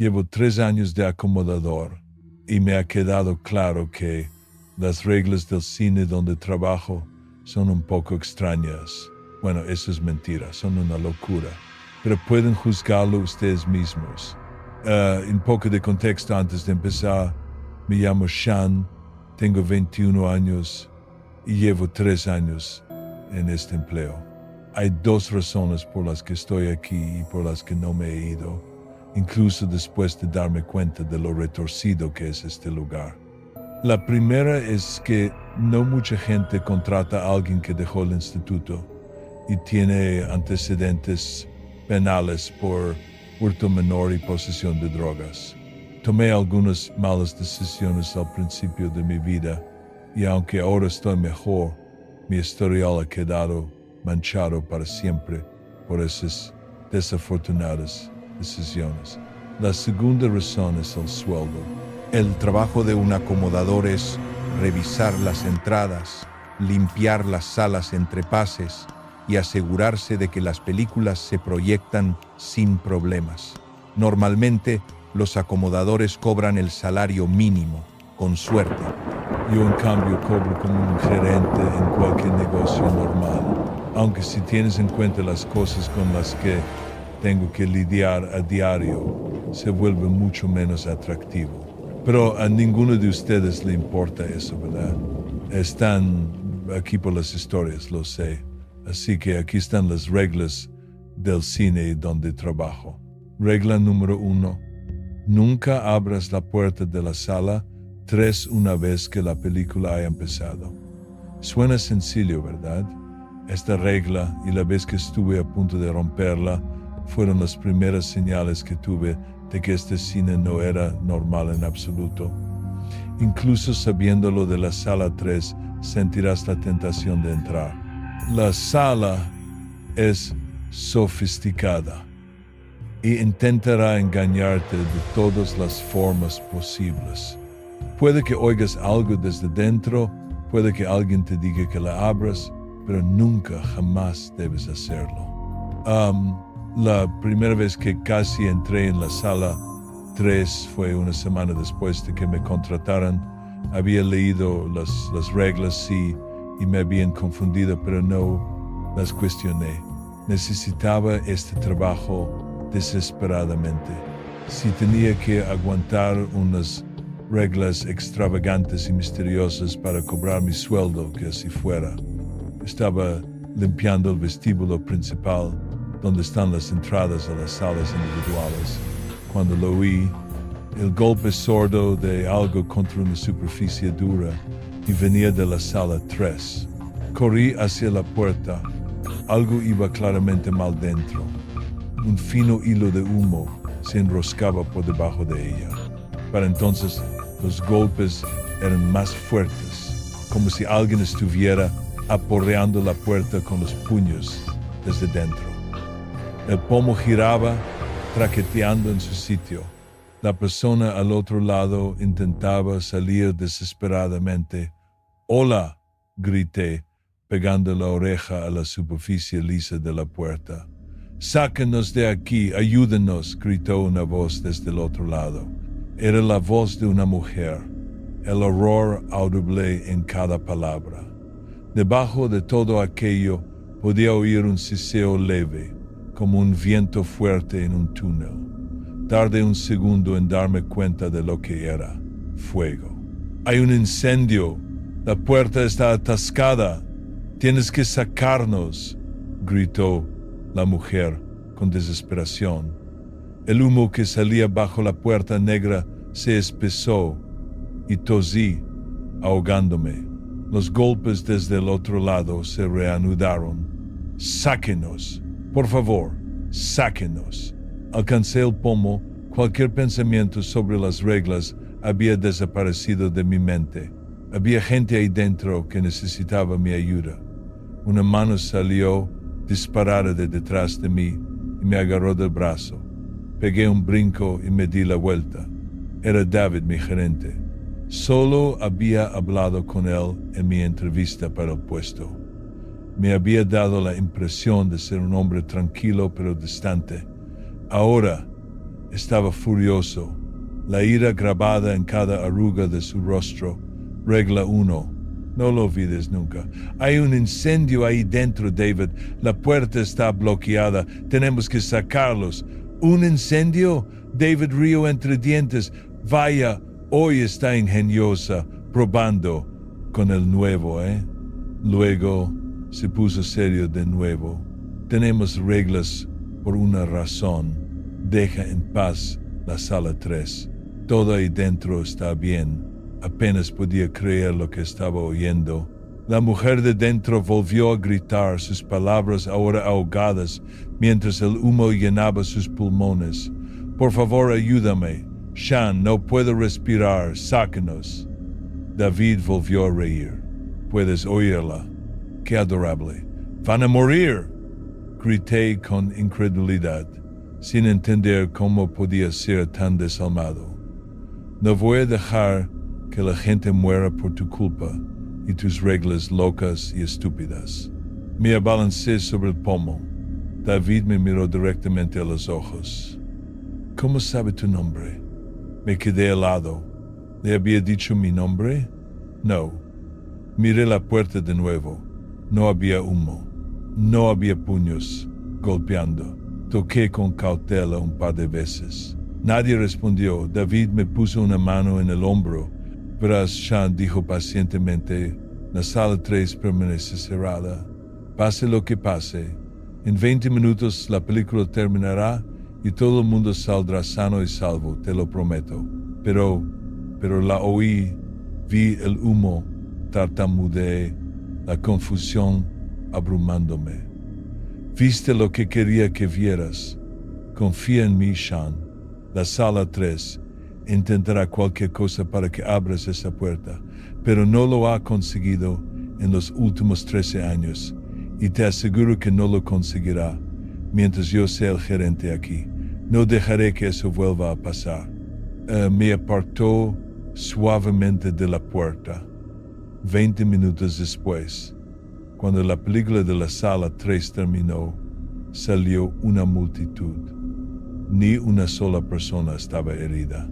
Llevo 3 años de acomodador y me ha quedado claro que las reglas del cine donde trabajo son un poco extrañas. Bueno, eso es mentira, son una locura. Pero pueden juzgarlo ustedes mismos. Un poco de contexto antes de empezar. Me llamo Sean, tengo 21 años y llevo 3 años en este empleo. Hay 2 razones por las que estoy aquí y por las que no me he ido, incluso después de darme cuenta de lo retorcido que es este lugar. La primera es que no mucha gente contrata a alguien que dejó el instituto y tiene antecedentes penales por hurto menor y posesión de drogas. Tomé algunas malas decisiones al principio de mi vida y aunque ahora estoy mejor, mi historial ha quedado manchado para siempre por esas desafortunadas decisiones. La segunda razón es el sueldo. El trabajo de un acomodador es revisar las entradas, limpiar las salas entre pases y asegurarse de que las películas se proyectan sin problemas. Normalmente, los acomodadores cobran el salario mínimo, con suerte. Yo, en cambio, cobro como un gerente en cualquier negocio normal, aunque si tienes en cuenta las cosas con las que tengo que lidiar a diario, se vuelve mucho menos atractivo. Pero a ninguno de ustedes le importa eso, ¿verdad? Están aquí por las historias, lo sé. Así que aquí están las reglas del cine donde trabajo. Regla número 1. Nunca abras la puerta de la sala 3 una vez que la película haya empezado. Suena sencillo, ¿verdad? Esta regla, y la vez que estuve a punto de romperla, fueron las primeras señales que tuve de que este cine no era normal en absoluto. Incluso sabiéndolo de la sala 3, sentirás la tentación de entrar. La sala es sofisticada y intentará engañarte de todas las formas posibles. Puede que oigas algo desde dentro, puede que alguien te diga que la abras, pero nunca, jamás debes hacerlo. La primera vez que casi entré en la sala 3 fue una semana después de que me contrataran. Había leído las reglas, sí, y me habían confundido, pero no las cuestioné. Necesitaba este trabajo desesperadamente. Si tenía que aguantar unas reglas extravagantes y misteriosas para cobrar mi sueldo, que así fuera. Estaba limpiando el vestíbulo principal, donde están las entradas a las salas individuales, cuando lo oí, el golpe sordo de algo contra una superficie dura, y venía de la sala 3. Corrí hacia la puerta. Algo iba claramente mal dentro. Un fino hilo de humo se enroscaba por debajo de ella. Para entonces, los golpes eran más fuertes, como si alguien estuviera aporreando la puerta con los puños desde dentro. El pomo giraba, traqueteando en su sitio. La persona al otro lado intentaba salir desesperadamente. ¡Hola!, grité, pegando la oreja a la superficie lisa de la puerta. ¡Sáquenos de aquí! ¡Ayúdenos!, gritó una voz desde el otro lado. Era la voz de una mujer, el horror audible en cada palabra. Debajo de todo aquello podía oír un siseo leve, como un viento fuerte en un túnel. Tardé un segundo en darme cuenta de lo que era. Fuego. ¡Hay un incendio! ¡La puerta está atascada! ¡Tienes que sacarnos!, gritó la mujer con desesperación. El humo que salía bajo la puerta negra se espesó y tosí, ahogándome. Los golpes desde el otro lado se reanudaron. ¡Sáquenos! Por favor, sáquenos. Alcancé el pomo. Cualquier pensamiento sobre las reglas había desaparecido de mi mente. Había gente ahí dentro que necesitaba mi ayuda. Una mano salió disparada de detrás de mí y me agarró del brazo. Pegué un brinco y me di la vuelta. Era David, mi gerente. Solo había hablado con él en mi entrevista para el puesto. Me había dado la impresión de ser un hombre tranquilo pero distante. Ahora Estaba furioso, la ira grabada en cada arruga de su rostro. Regla 1. No lo olvides nunca. Hay un incendio ahí dentro, David. La puerta está bloqueada. Tenemos que sacarlos. ¿Un incendio? David rió entre dientes. Vaya, hoy está ingeniosa, probando con el nuevo, ¿eh? Luego se puso serio de nuevo. Tenemos reglas por una razón. Deja en paz la sala 3. Todo ahí dentro está bien. Apenas podía creer lo que estaba oyendo. La mujer de dentro volvió a gritar, sus palabras ahora ahogadas, mientras el humo llenaba sus pulmones. Por favor, ayúdame. Sean, no puedo respirar. Sáquenos. David volvió a reír. Puedes oírla. Qué adorable. ¡Van a morir! Grité con incredulidad, sin entender cómo podía ser tan desalmado. No voy a dejar que la gente muera por tu culpa y tus reglas locas y estúpidas. Me abalancé sobre el pomo. David me miró directamente a los ojos. ¿Cómo sabe tu nombre? Me quedé helado. ¿Le había dicho mi nombre? No. Miré la puerta de nuevo. No había humo. No había puños golpeando. Toqué con cautela un par de veces. Nadie respondió. David me puso una mano en el hombro. Verás, Sean dijo pacientemente, la sala 3 permanece cerrada. Pase lo que pase. En 20 minutos la película terminará y todo el mundo saldrá sano y salvo, te lo prometo. Pero la oí, vi el humo, tartamudeé, la confusión abrumándome. Viste lo que quería que vieras. Confía en mí, Sean. La sala 3 intentará cualquier cosa para que abras esa puerta, pero no lo ha conseguido en los últimos 13 años y te aseguro que no lo conseguirá mientras yo sea el gerente aquí. No dejaré que eso vuelva a pasar. Me apartó suavemente de la puerta. 20 minutos después, cuando la película de la sala 3 terminó, salió una multitud. Ni una sola persona estaba herida.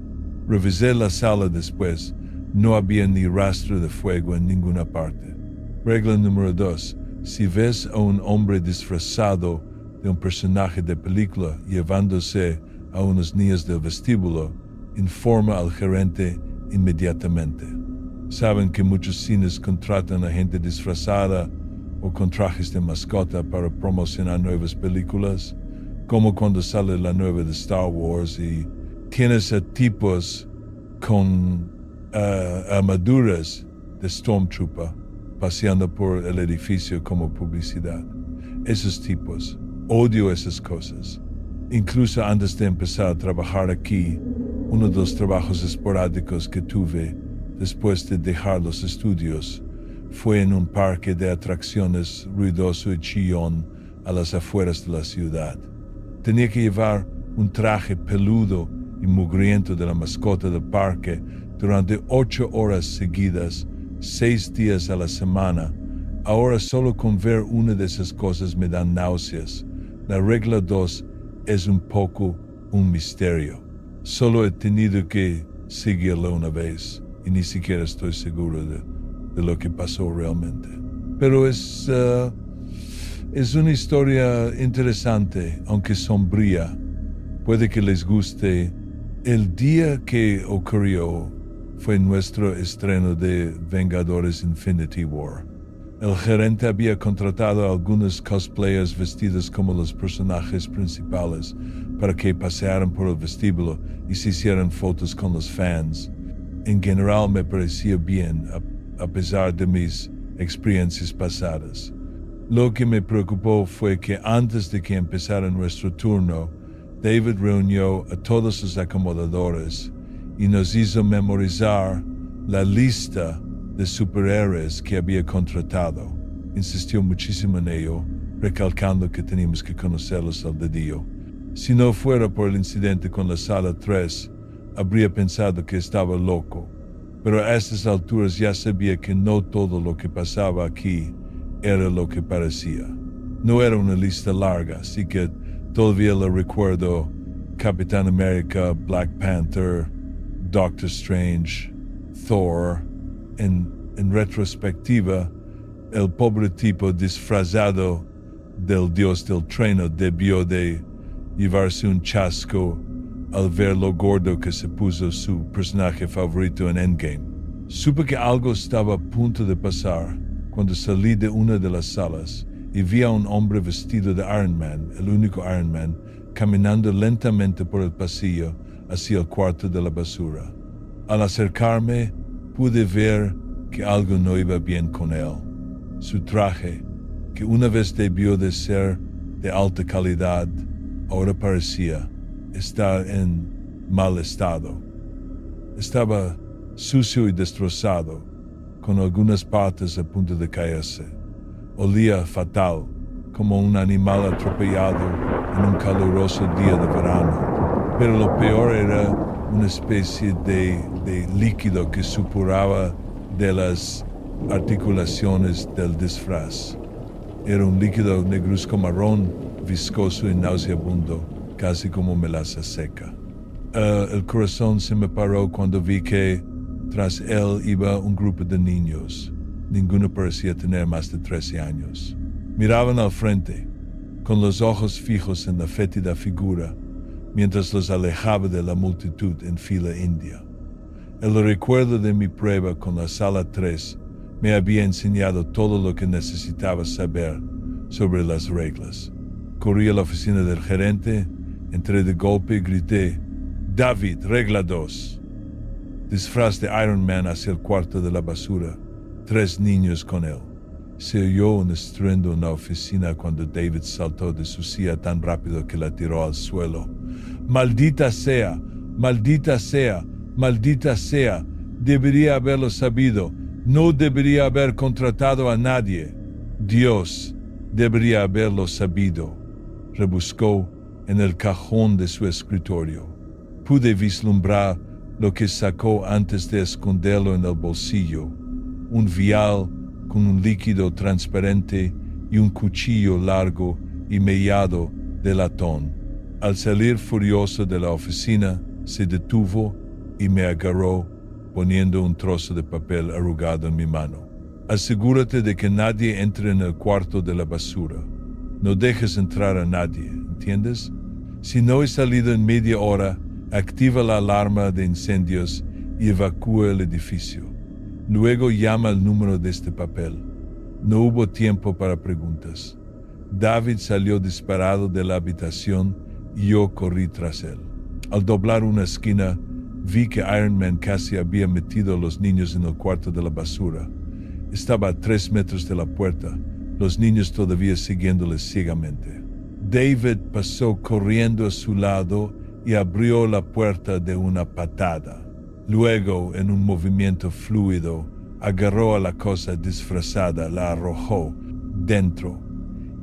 Revisé la sala después. No había ni rastro de fuego en ninguna parte. Regla número 2. Si ves a un hombre disfrazado de un personaje de película llevándose a unos niños del vestíbulo, informa al gerente inmediatamente. Saben que muchos cines contratan a gente disfrazada o con trajes de mascota para promocionar nuevas películas, como cuando sale la nueva de Star Wars y tienes a tipos con armaduras de Stormtrooper paseando por el edificio como publicidad. Esos tipos, odio esas cosas. Incluso antes de empezar a trabajar aquí, uno de los trabajos esporádicos que tuve después de dejar los estudios fue en un parque de atracciones ruidoso y chillón a las afueras de la ciudad. Tenía que llevar un traje peludo y mugriento de la mascota del parque durante 8 horas seguidas, 6 días a la semana. Ahora solo con ver una de esas cosas me dan náuseas. La regla 2 es un poco un misterio. Solo he tenido que seguirla una vez y ni siquiera estoy seguro de lo que pasó realmente. Pero es una historia interesante, aunque sombría. Puede que les guste. El día que ocurrió fue nuestro estreno de Vengadores Infinity War. El gerente había contratado a algunos cosplayers vestidos como los personajes principales para que pasearan por el vestíbulo y se hicieran fotos con los fans. En general me parecía bien, a pesar de mis experiencias pasadas. Lo que me preocupó fue que antes de que empezara nuestro turno, David reunió a todos los acomodadores y nos hizo memorizar la lista de superhéroes que había contratado. Insistió muchísimo en ello, recalcando que teníamos que conocerlos al dedillo. Si no fuera por el incidente con la sala 3, habría pensado que estaba loco, pero a estas alturas ya sabía que no todo lo que pasaba aquí era lo que parecía. No era una lista larga, así que todavía le recuerdo Capitán América, Black Panther, Doctor Strange, Thor. En retrospectiva, el pobre tipo disfrazado del dios del trueno debió de llevarse un chasco al ver lo gordo que se puso su personaje favorito en Endgame. Supe que algo estaba a punto de pasar cuando salí de una de las salas y vi a un hombre vestido de Iron Man, el único Iron Man, caminando lentamente por el pasillo hacia el cuarto de la basura. Al acercarme, pude ver que algo no iba bien con él. Su traje, que una vez debió de ser de alta calidad, ahora parecía estar en mal estado. Estaba sucio y destrozado, con algunas partes a punto de caerse. Olía fatal, como un animal atropellado en un caluroso día de verano. Pero lo peor era una especie de líquido que supuraba de las articulaciones del disfraz. Era un líquido negruzco marrón, viscoso y nauseabundo, casi como melaza seca. El corazón se me paró cuando vi que tras él iba un grupo de niños. Ninguno parecía tener más de 13 años. Miraban al frente, con los ojos fijos en la fétida figura, mientras los alejaba de la multitud en fila india. El recuerdo de mi prueba con la sala 3 me había enseñado todo lo que necesitaba saber sobre las reglas. Corrí a la oficina del gerente, entré de golpe y grité: «David, regla 2». Disfraz de Iron Man hacia el cuarto de la basura, 3 niños con él. Se oyó un estruendo en la oficina cuando David saltó de su silla tan rápido que la tiró al suelo. «¡Maldita sea! ¡Maldita sea! ¡Maldita sea! Debería haberlo sabido. No debería haber contratado a nadie. Dios debería haberlo sabido». Rebuscó en el cajón de su escritorio. Pude vislumbrar lo que sacó antes de esconderlo en el bolsillo: un vial con un líquido transparente y un cuchillo largo y mellado de latón. Al salir furioso de la oficina, se detuvo y me agarró poniendo un trozo de papel arrugado en mi mano. «Asegúrate de que nadie entre en el cuarto de la basura. No dejes entrar a nadie, ¿entiendes? Si no he salido en media hora, activa la alarma de incendios y evacúa el edificio. Luego llama el número de este papel». No hubo tiempo para preguntas. David salió disparado de la habitación y yo corrí tras él. Al doblar una esquina, vi que Iron Man casi había metido a los niños en el cuarto de la basura. Estaba a 3 metros de la puerta, los niños todavía siguiéndole ciegamente. David pasó corriendo a su lado y abrió la puerta de una patada. Luego, en un movimiento fluido, agarró a la cosa disfrazada, la arrojó dentro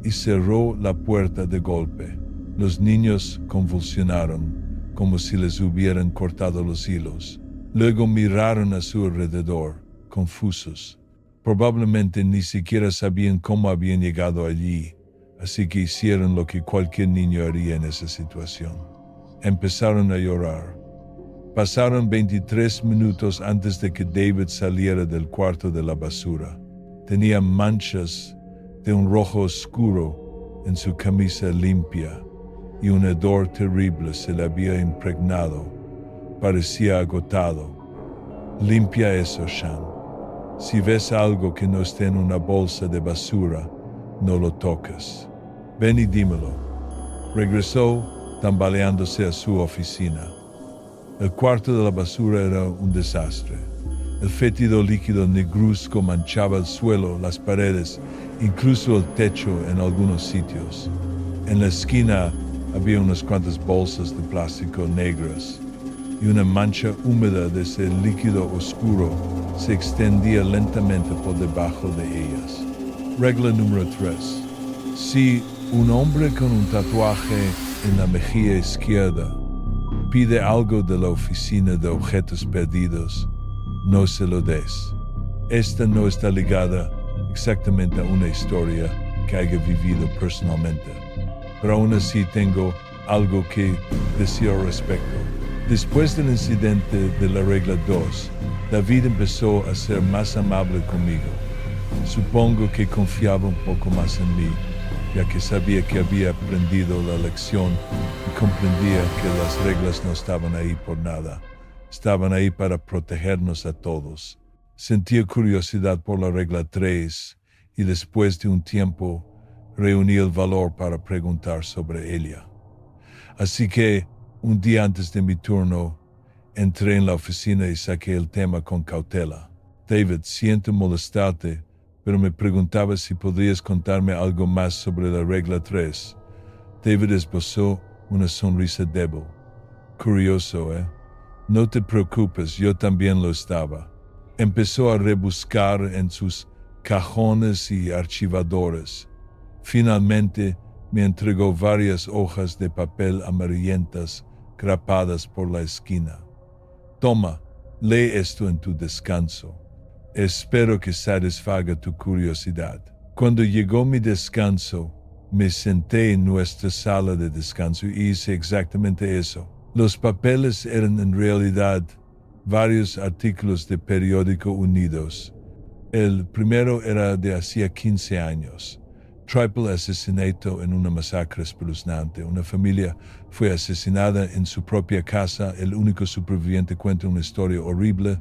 y cerró la puerta de golpe. Los niños convulsionaron, como si les hubieran cortado los hilos. Luego miraron a su alrededor, confusos. Probablemente ni siquiera sabían cómo habían llegado allí, así que hicieron lo que cualquier niño haría en esa situación. Empezaron a llorar. Pasaron 23 minutos antes de que David saliera del cuarto de la basura. Tenía manchas de un rojo oscuro en su camisa limpia y un hedor terrible se le había impregnado. Parecía agotado. «Limpia eso, Sean. Si ves algo que no esté en una bolsa de basura, no lo toques. Ven y dímelo». Regresó tambaleándose a su oficina. El cuarto de la basura era un desastre. El fétido líquido negruzco manchaba el suelo, las paredes, incluso el techo en algunos sitios. En la esquina había unas cuantas bolsas de plástico negras y una mancha húmeda de ese líquido oscuro se extendía lentamente por debajo de ellas. Regla número 3. Si un hombre con un tatuaje en la mejilla izquierda pide algo de la oficina de objetos perdidos, no se lo des. Esta no está ligada exactamente a una historia que haya vivido personalmente, pero aún así tengo algo que decir al respecto. Después del incidente de la regla 2, David empezó a ser más amable conmigo. Supongo que confiaba un poco más en mí, ya que sabía que había aprendido la lección y comprendía que las reglas no estaban ahí por nada. Estaban ahí para protegernos a todos. Sentía curiosidad por la regla 3 y después de un tiempo reuní el valor para preguntar sobre ella. Así que, un día antes de mi turno, entré en la oficina y saqué el tema con cautela. David, siento molestarte, pero me preguntaba si podrías contarme algo más sobre la regla 3. David esbozó una sonrisa débil. Curioso, ¿eh? No te preocupes, yo también lo estaba. Empezó a rebuscar en sus cajones y archivadores. Finalmente, me entregó varias hojas de papel amarillentas grapadas por la esquina. Toma, lee esto en tu descanso. Espero que satisfaga tu curiosidad. Cuando llegó mi descanso, me senté en nuestra sala de descanso y hice exactamente eso. Los papeles eran en realidad varios artículos de periódico unidos. El primero era de hacía 15 años. Triple asesinato en una masacre espeluznante. Una familia fue asesinada en su propia casa. El único superviviente cuenta una historia horrible.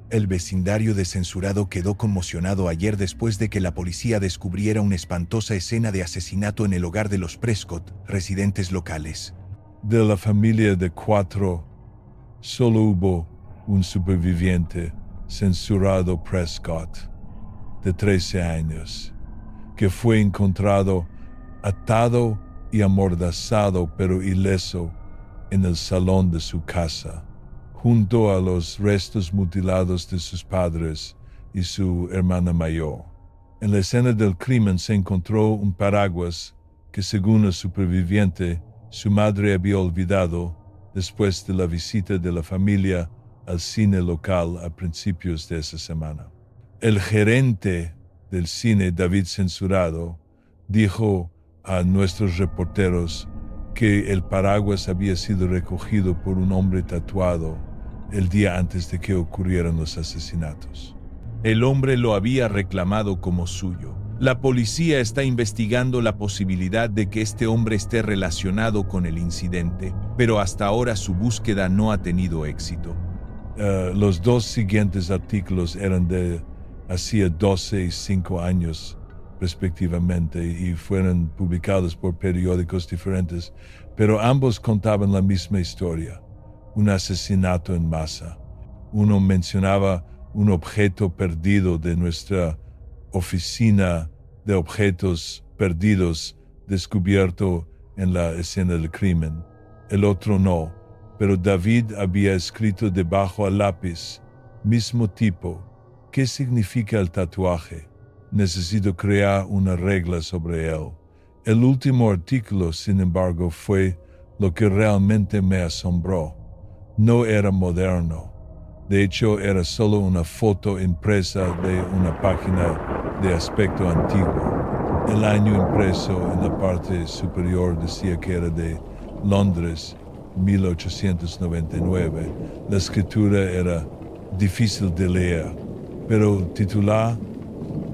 El vecindario descensurado quedó conmocionado ayer después de que la policía descubriera una espantosa escena de asesinato en el hogar de los Prescott, residentes locales. De la familia de 4, solo hubo un superviviente, censurado Prescott, de 13 años, que fue encontrado atado y amordazado pero ileso en el salón de su casa, junto a los restos mutilados de sus padres y su hermana mayor. En la escena del crimen se encontró un paraguas que, según el superviviente, su madre había olvidado después de la visita de la familia al cine local a principios de esa semana. El gerente del cine, David Censurado, dijo a nuestros reporteros que el paraguas había sido recogido por un hombre tatuado el día antes de que ocurrieran los asesinatos. El hombre lo había reclamado como suyo. La policía está investigando la posibilidad de que este hombre esté relacionado con el incidente, pero hasta ahora su búsqueda no ha tenido éxito. Los dos siguientes artículos eran de hacía 12 y 5 años respectivamente y fueron publicados por periódicos diferentes, pero ambos contaban la misma historia, un asesinato en masa. Uno mencionaba un objeto perdido de nuestra oficina de objetos perdidos descubierto en la escena del crimen. El otro no, pero David había escrito debajo a lápiz, mismo tipo. ¿Qué significa el tatuaje? Necesito crear una regla sobre él. El último artículo, sin embargo, fue lo que realmente me asombró. No era moderno. De hecho, era solo una foto impresa de una página de aspecto antiguo. El año impreso en la parte superior decía que era de Londres, 1899. La escritura era difícil de leer, pero el titular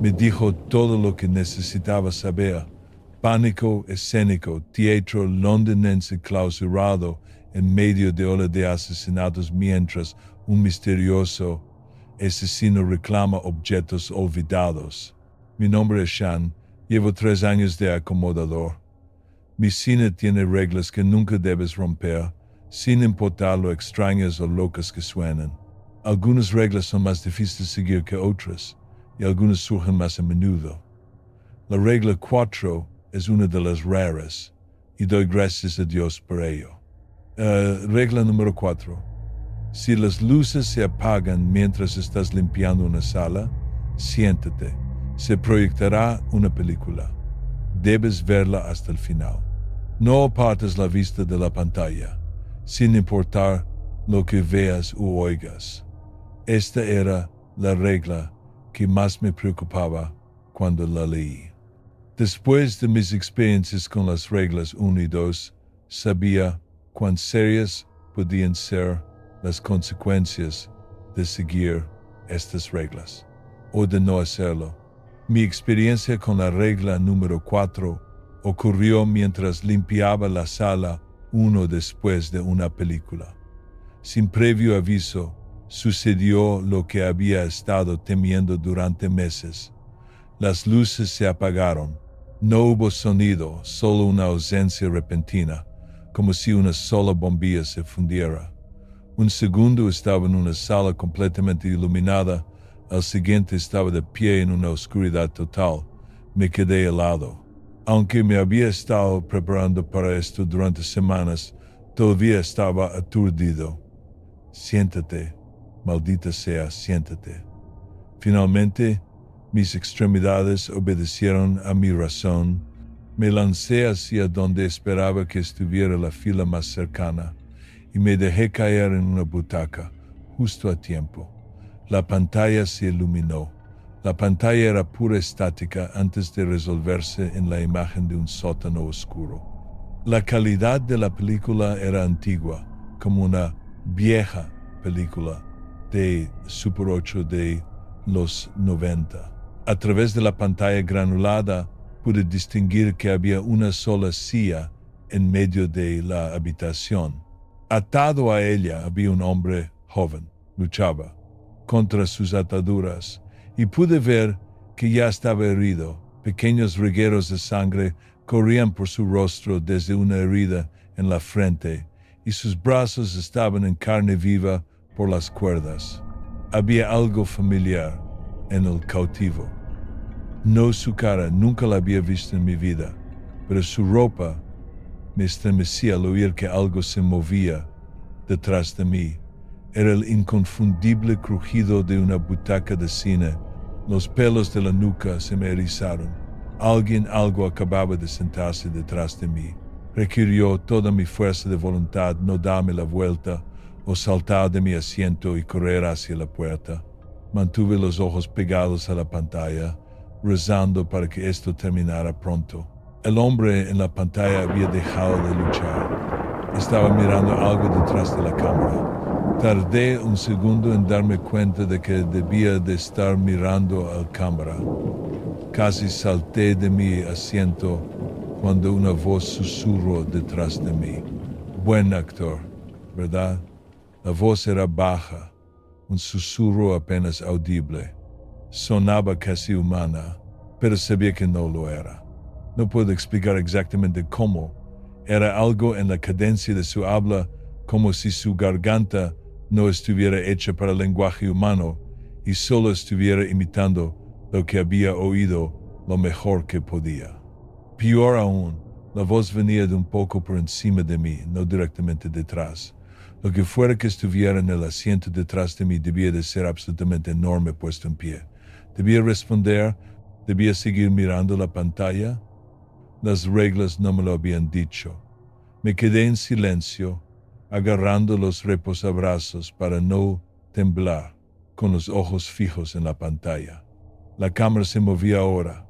me dijo todo lo que necesitaba saber. Pánico escénico, teatro londinense clausurado en medio de ola de asesinatos mientras un misterioso asesino reclama objetos olvidados. Mi nombre es Sean, llevo 3 años de acomodador. Mi cine tiene reglas que nunca debes romper, sin importar lo extrañas o locas que suenen. Algunas reglas son más difíciles de seguir que otras, y algunas surgen más a menudo. La regla 4 es una de las raras, y doy gracias a Dios por ello. Regla número 4. Si las luces se apagan mientras estás limpiando una sala, siéntate. Se proyectará una película. Debes verla hasta el final. No apartes la vista de la pantalla, sin importar lo que veas u oigas. Esta era la regla que más me preocupaba cuando la leí. Después de mis experiencias con las reglas 1 y 2, sabía cuán serias podían ser las consecuencias de seguir estas reglas o de no hacerlo. Mi experiencia con la regla número 4 ocurrió mientras limpiaba la sala uno después de una película. Sin previo aviso, sucedió lo que había estado temiendo durante meses. Las luces se apagaron. No hubo sonido, solo una ausencia repentina, como si una sola bombilla se fundiera. Un segundo estaba en una sala completamente iluminada, al siguiente estaba de pie en una oscuridad total. Me quedé helado. Aunque me había estado preparando para esto durante semanas, todavía estaba aturdido. Siéntate, maldita sea, siéntate. Finalmente, mis extremidades obedecieron a mi razón. Me lancé hacia donde esperaba que estuviera la fila más cercana y me dejé caer en una butaca, justo a tiempo. La pantalla se iluminó. La pantalla era pura estática antes de resolverse en la imagen de un sótano oscuro. La calidad de la película era antigua, como una vieja película de Super 8 de los 90. A través de la pantalla granulada pude distinguir que había una sola silla en medio de la habitación. Atado a ella había un hombre joven. Luchaba contra sus ataduras y pude ver que ya estaba herido. Pequeños regueros de sangre corrían por su rostro desde una herida en la frente y sus brazos estaban en carne viva por las cuerdas. Había algo familiar en el cautivo. No su cara, nunca la había visto en mi vida, pero su ropa me estremecía al oír que algo se movía detrás de mí. Era el inconfundible crujido de una butaca de cine. Los pelos de la nuca se me erizaron. Algo acababa de sentarse detrás de mí. Requirió toda mi fuerza de voluntad no darme la vuelta o saltar de mi asiento y correr hacia la puerta. Mantuve los ojos pegados a la pantalla, rezando para que esto terminara pronto. El hombre en la pantalla había dejado de luchar. Estaba mirando algo detrás de la cámara. Tardé un segundo en darme cuenta de que debía de estar mirando a la cámara. Casi salté de mi asiento cuando una voz susurró detrás de mí. Buen actor, ¿verdad? La voz era baja, un susurro apenas audible. Sonaba casi humana, pero sabía que no lo era. No puedo explicar exactamente cómo. Era algo en la cadencia de su habla, como si su garganta no estuviera hecha para el lenguaje humano y solo estuviera imitando lo que había oído lo mejor que podía. Peor aún, la voz venía de un poco por encima de mí, no directamente detrás. Lo que fuera que estuviera en el asiento detrás de mí debía de ser absolutamente enorme puesto en pie. ¿Debía responder? ¿Debía seguir mirando la pantalla? Las reglas no me lo habían dicho. Me quedé en silencio, agarrando los reposabrazos para no temblar, con los ojos fijos en la pantalla. La cámara se movía ahora,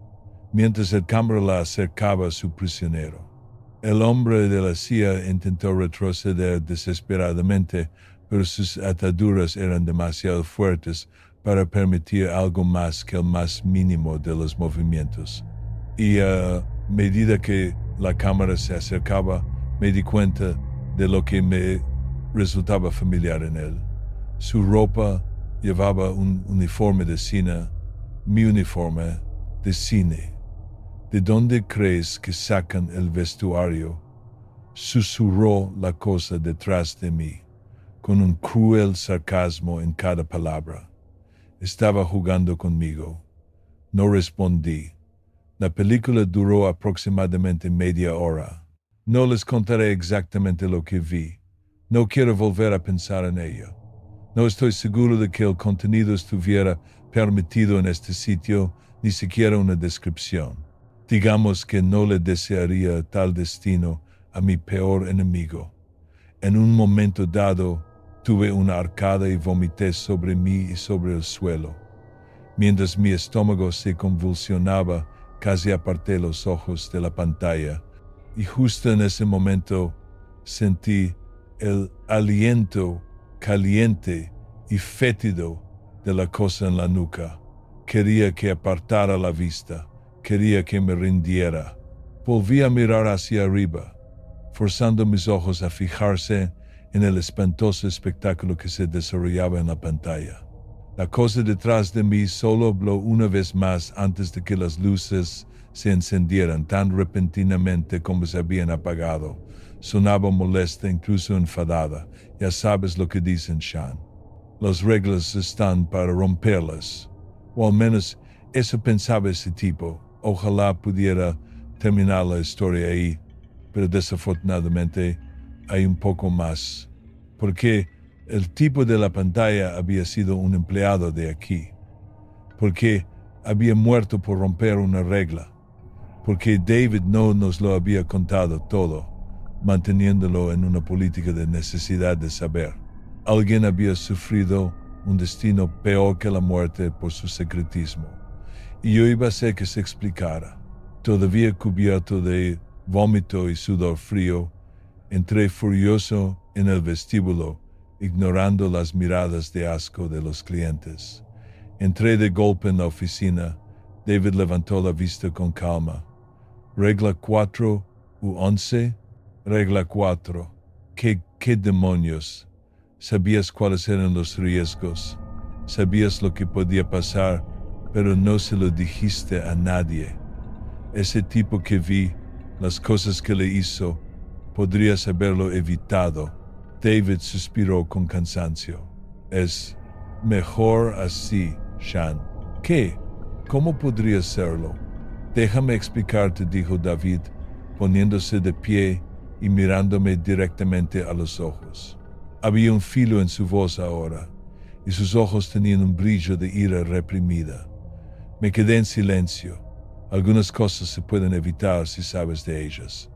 mientras el cámara la acercaba a su prisionero. El hombre de la silla intentó retroceder desesperadamente, pero sus ataduras eran demasiado fuertes para permitir algo más que el más mínimo de los movimientos. Y a medida que la cámara se acercaba, me di cuenta de lo que me resultaba familiar en él. Su ropa llevaba un uniforme de cine, mi uniforme de cine. ¿De dónde crees que sacan el vestuario? Susurró la cosa detrás de mí, con un cruel sarcasmo en cada palabra. Estaba jugando conmigo. No respondí. La película duró aproximadamente media hora. No les contaré exactamente lo que vi. No quiero volver a pensar en ello. No estoy seguro de que el contenido estuviera permitido en este sitio, ni siquiera una descripción. Digamos que no le desearía tal destino a mi peor enemigo. En un momento dado, tuve una arcada y vomité sobre mí y sobre el suelo. Mientras mi estómago se convulsionaba, casi aparté los ojos de la pantalla, y justo en ese momento Sentí el aliento caliente y fétido de la cosa en la nuca. Quería que apartara la vista. Quería que me rindiera. Volví a mirar hacia arriba, forzando mis ojos a fijarse en el espantoso espectáculo que se desarrollaba en la pantalla. La cosa detrás de mí solo habló una vez más antes de que las luces se encendieran tan repentinamente como se habían apagado. Sonaba molesta, incluso enfadada. Ya sabes lo que dicen, Sean. Las reglas están para romperlas. O al menos eso pensaba ese tipo. Ojalá pudiera terminar la historia ahí, pero desafortunadamente hay un poco más. Porque el tipo de la pantalla había sido un empleado de aquí. Porque había muerto por romper una regla. Porque David no nos lo había contado todo, manteniéndolo en una política de necesidad de saber. Alguien había sufrido un destino peor que la muerte por su secretismo. Y yo iba a hacer que se explicara. Todavía cubierto de vómito y sudor frío, entré furioso en el vestíbulo, ignorando las miradas de asco de los clientes. Entré de golpe en la oficina. David levantó la vista con calma. ¿Regla 4 u 11? Regla 4. ¿Qué demonios? Sabías cuáles eran los riesgos. Sabías lo que podía pasar, pero no se lo dijiste a nadie. Ese tipo que vi, las cosas que le hizo, podrías haberlo evitado. David suspiró con cansancio. Es mejor así, Sean. ¿Qué? ¿Cómo podría serlo? Déjame explicarte, dijo David, poniéndose de pie y mirándome directamente a los ojos. Había un filo en su voz ahora, y sus ojos tenían un brillo de ira reprimida. Me quedé en silencio. Algunas cosas se pueden evitar si sabes de ellas.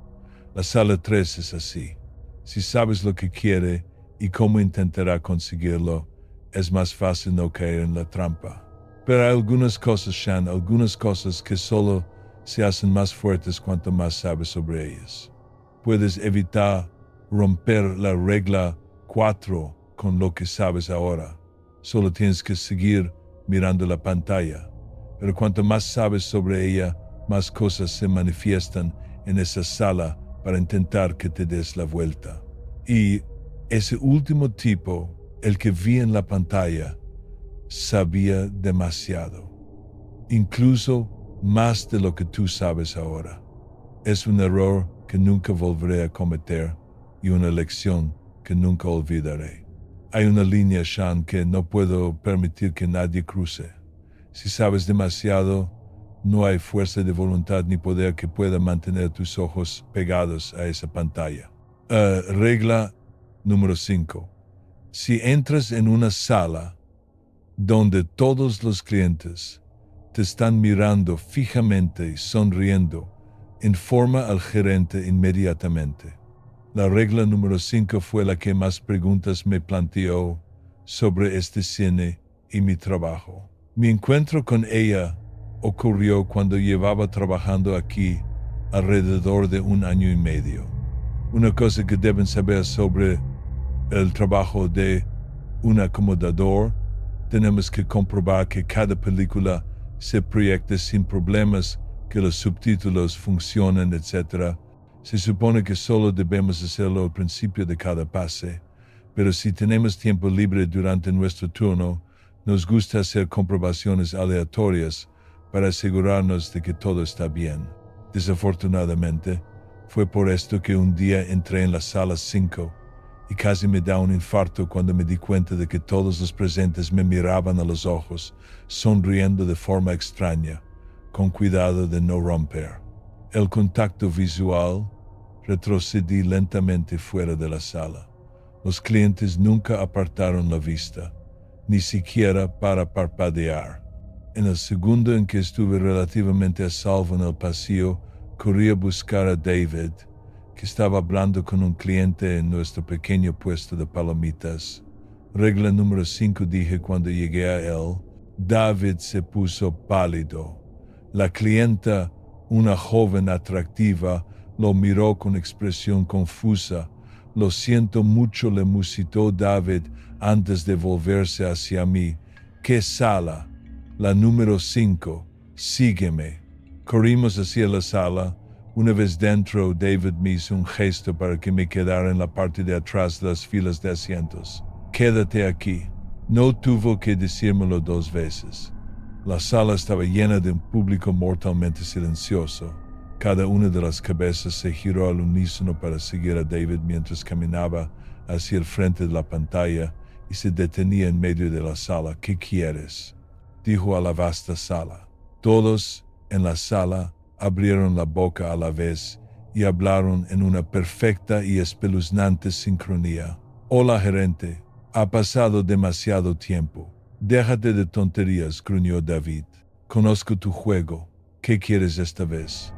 La sala 3 es así. Si sabes lo que quiere y cómo intentará conseguirlo, es más fácil no caer en la trampa. Pero hay algunas cosas, Sean, algunas cosas que solo se hacen más fuertes cuanto más sabes sobre ellas. Puedes evitar romper la regla 4 con lo que sabes ahora. Solo tienes que seguir mirando la pantalla. Pero cuanto más sabes sobre ella, más cosas se manifiestan en esa sala para intentar que te des la vuelta. Y ese último tipo, el que vi en la pantalla, sabía demasiado. Incluso más de lo que tú sabes ahora. Es un error que nunca volveré a cometer y una lección que nunca olvidaré. Hay una línea, Sean, que no puedo permitir que nadie cruce. Si sabes demasiado, no hay fuerza de voluntad ni poder que pueda mantener tus ojos pegados a esa pantalla. Regla número 5. Si entras en una sala donde todos los clientes te están mirando fijamente y sonriendo, informa al gerente inmediatamente. La regla número 5 fue la que más preguntas me planteó sobre este cine y mi trabajo. Mi encuentro con ella ocurrió cuando llevaba trabajando aquí alrededor de 1 año y medio. Una cosa que deben saber sobre el trabajo de un acomodador: tenemos que comprobar que cada película se proyecte sin problemas, que los subtítulos funcionen, etc. Se supone que solo debemos hacerlo al principio de cada pase, pero si tenemos tiempo libre durante nuestro turno, nos gusta hacer comprobaciones aleatorias para asegurarnos de que todo está bien. Desafortunadamente, fue por esto que un día entré en la sala 5 y casi me da un infarto cuando me di cuenta de que todos los presentes me miraban a los ojos, sonriendo de forma extraña, con cuidado de no romper el contacto visual. Retrocedí lentamente fuera de la sala. Los clientes nunca apartaron la vista, ni siquiera para parpadear. En el segundo en que estuve relativamente a salvo en el pasillo, corrí a buscar a David, que estaba hablando con un cliente en nuestro pequeño puesto de palomitas. Regla número 5, dije cuando llegué a él. David se puso pálido. La clienta, una joven atractiva, lo miró con expresión confusa, Lo siento mucho, le musitó David antes de volverse hacia mí. ¿Qué sala? La número 5. Sígueme. Corrimos hacia la sala. Una vez dentro, David me hizo un gesto para que me quedara en la parte de atrás de las filas de asientos. Quédate aquí. No tuvo que decírmelo 2 veces. La sala estaba llena de un público mortalmente silencioso. Cada una de las cabezas se giró al unísono para seguir a David mientras caminaba hacia el frente de la pantalla y se detenía en medio de la sala. ¿Qué quieres?, dijo a la vasta sala. Todos en la sala abrieron la boca a la vez y hablaron en una perfecta y espeluznante sincronía. Hola, gerente. Ha pasado demasiado tiempo. Déjate de tonterías, gruñó David. Conozco tu juego. ¿Qué quieres esta vez?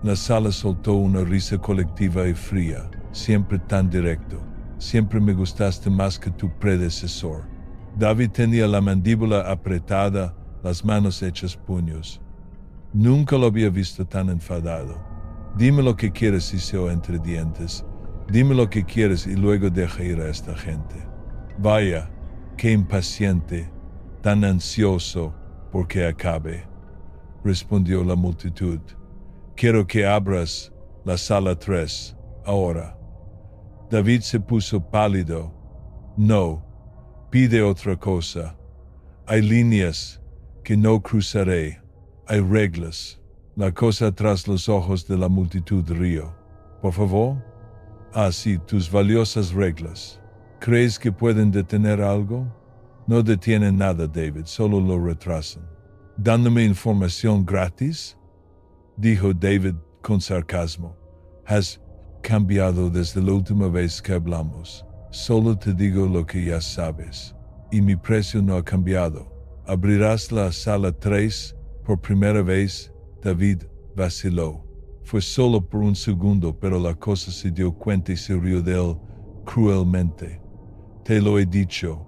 La sala soltó una risa colectiva y fría. Siempre tan directo. Siempre me gustaste más que tu predecesor. David tenía la mandíbula apretada, las manos hechas puños. Nunca lo había visto tan enfadado. Dime lo que quieres, hizo entre dientes. Dime lo que quieres y luego deja ir a esta gente. Vaya, qué impaciente, tan ansioso porque acabe, respondió la multitud. Quiero que abras la sala 3, ahora. David se puso pálido. No, pide otra cosa. Hay líneas que no cruzaré. Hay reglas. La cosa tras los ojos de la multitud rió. Por favor. Ah, sí, tus valiosas reglas. ¿Crees que pueden detener algo? No detienen nada, David, solo lo retrasan. ¿Dándome información gratis?, dijo David con sarcasmo. Has cambiado desde la última vez que hablamos. Solo te digo lo que ya sabes. Y mi precio no ha cambiado. ¿Abrirás la sala 3 por primera vez? David vaciló. Fue solo por un segundo, pero la cosa se dio cuenta y se rió de él cruelmente. Te lo he dicho.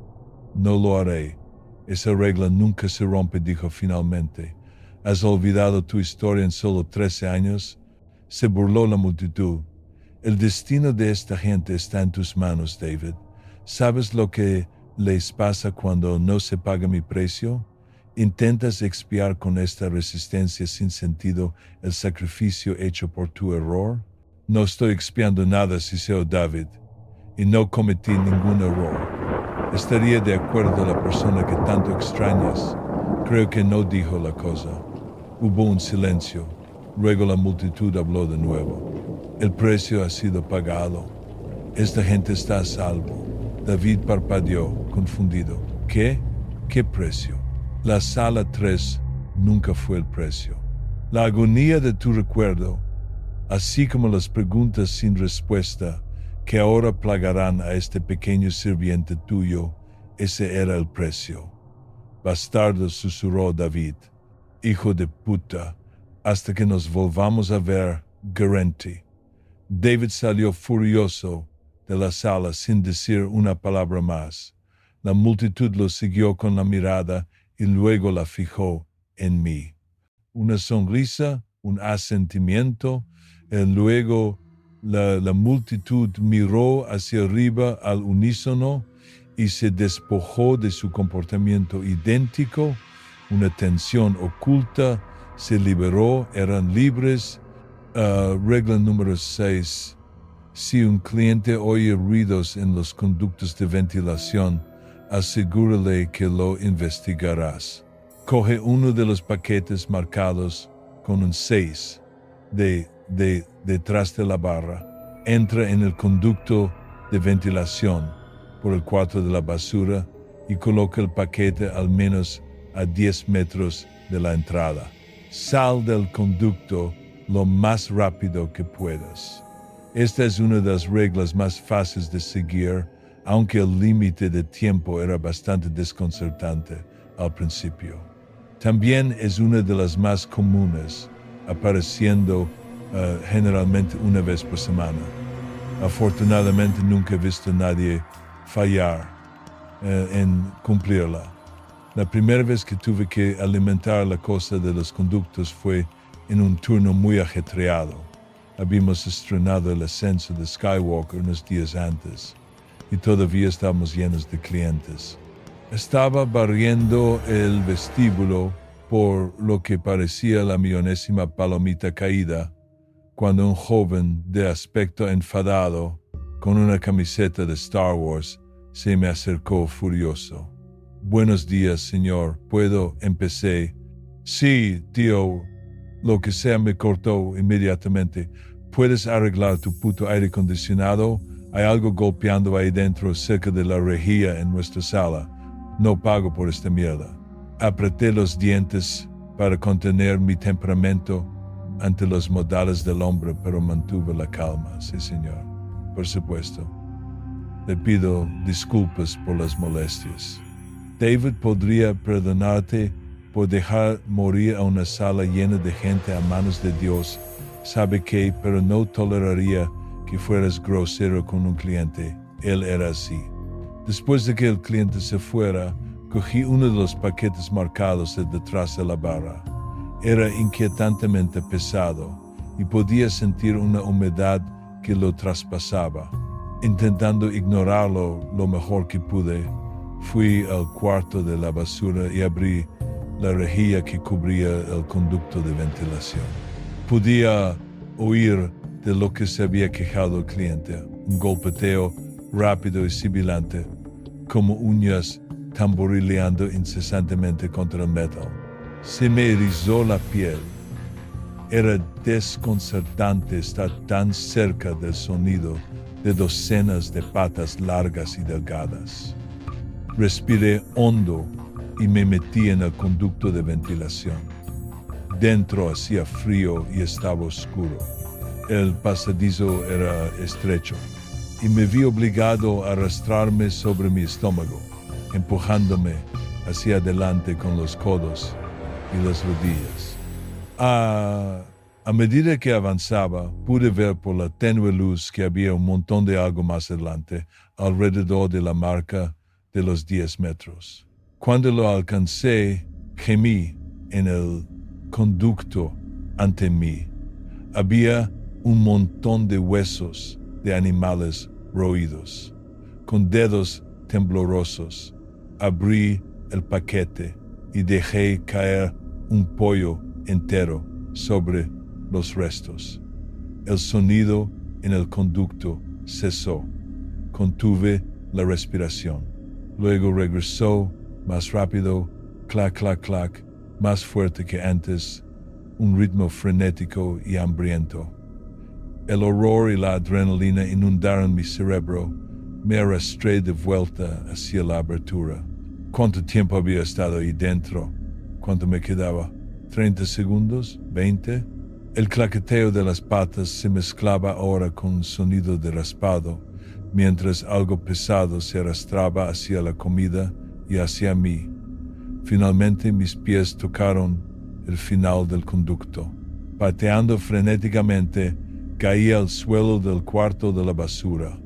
No lo haré. Esa regla nunca se rompe, dijo finalmente. ¿Has olvidado tu historia en solo 13 años? Se burló la multitud. El destino de esta gente está en tus manos, David. ¿Sabes lo que les pasa cuando no se paga mi precio? ¿Intentas expiar con esta resistencia sin sentido el sacrificio hecho por tu error? No estoy expiando nada, siseó David, y no cometí ningún error. Estaría de acuerdo la persona que tanto extrañas. Creo que no dijo la cosa. Hubo un silencio. Luego la multitud habló de nuevo. El precio ha sido pagado. Esta gente está a salvo. David parpadeó, confundido. ¿Qué? ¿Qué precio? La sala 3 nunca fue el precio. La agonía de tu recuerdo, así como las preguntas sin respuesta que ahora plagarán a este pequeño sirviente tuyo, ese era el precio. Bastardo, susurró David. Hijo de puta, hasta que nos volvamos a ver, gerente. David salió furioso de la sala sin decir una palabra más. La multitud lo siguió con la mirada y luego la fijó en mí. Una sonrisa, un asentimiento, y luego la multitud miró hacia arriba al unísono y se despojó de su comportamiento idéntico. Una tensión oculta se liberó, eran libres. Regla número 6. Si un cliente oye ruidos en los conductos de ventilación, asegúrale que lo investigarás. Coge uno de los paquetes marcados con un 6 detrás de la barra. Entra en el conducto de ventilación por el cuarto de la basura y coloca el paquete al menos a 10 metros de la entrada. Sal del conducto lo más rápido que puedas. Esta es una de las reglas más fáciles de seguir, aunque el límite de tiempo era bastante desconcertante al principio. También es una de las más comunes, apareciendo generalmente una vez por semana. Afortunadamente nunca he visto a nadie fallar en cumplirla. La primera vez que tuve que alimentar la cosa de los conductos fue en un turno muy ajetreado. Habíamos estrenado el ascenso de Skywalker unos días antes y todavía estábamos llenos de clientes. Estaba barriendo el vestíbulo por lo que parecía la millonésima palomita caída, cuando un joven de aspecto enfadado, con una camiseta de Star Wars, se me acercó furioso. «Buenos días, señor. ¿Puedo?» Empecé. «Sí, tío». Lo que sea me cortó inmediatamente. «¿Puedes arreglar tu puto aire acondicionado? Hay algo golpeando ahí dentro cerca de la rejilla en nuestra sala. No pago por esta mierda». Apreté los dientes para contener mi temperamento ante los modales del hombre, pero mantuve la calma. «Sí, señor. Por supuesto. Le pido disculpas por las molestias. David podría perdonarte por dejar morir a una sala llena de gente a manos de Dios. Sabe que, pero no toleraría que fueras grosero con un cliente. Él era así». Después de que el cliente se fuera, cogí uno de los paquetes marcados de detrás de la barra. Era inquietantemente pesado y podía sentir una humedad que lo traspasaba. Intentando ignorarlo lo mejor que pude, fui al cuarto de la basura y abrí la rejilla que cubría el conducto de ventilación. Podía oír de lo que se había quejado el cliente, un golpeteo rápido y sibilante, como uñas tamborileando incesantemente contra el metal. Se me erizó la piel. Era desconcertante estar tan cerca del sonido de docenas de patas largas y delgadas. Respiré hondo y me metí en el conducto de ventilación. Dentro hacía frío y estaba oscuro. El pasadizo era estrecho y me vi obligado a arrastrarme sobre mi estómago, empujándome hacia adelante con los codos y las rodillas. A medida que avanzaba, pude ver por la tenue luz que había un montón de algo más adelante, alrededor de la marca de los 10 metros. Cuando lo alcancé, gemí en el conducto ante mí. Había un montón de huesos de animales roídos. Con dedos temblorosos, abrí el paquete y dejé caer un pollo entero sobre los restos. El sonido en el conducto cesó. Contuve la respiración. Luego regresó más rápido, clac, clac, clac, más fuerte que antes, un ritmo frenético y hambriento. El horror y la adrenalina inundaron mi cerebro. Me arrastré de vuelta hacia la abertura. ¿Cuánto tiempo había estado ahí dentro? ¿Cuánto me quedaba? ¿30 segundos? ¿20? El claqueteo de las patas se mezclaba ahora con un sonido de raspado, mientras algo pesado se arrastraba hacia la comida y hacia mí. Finalmente mis pies tocaron el final del conducto. Pateando frenéticamente, caí al suelo del cuarto de la basura.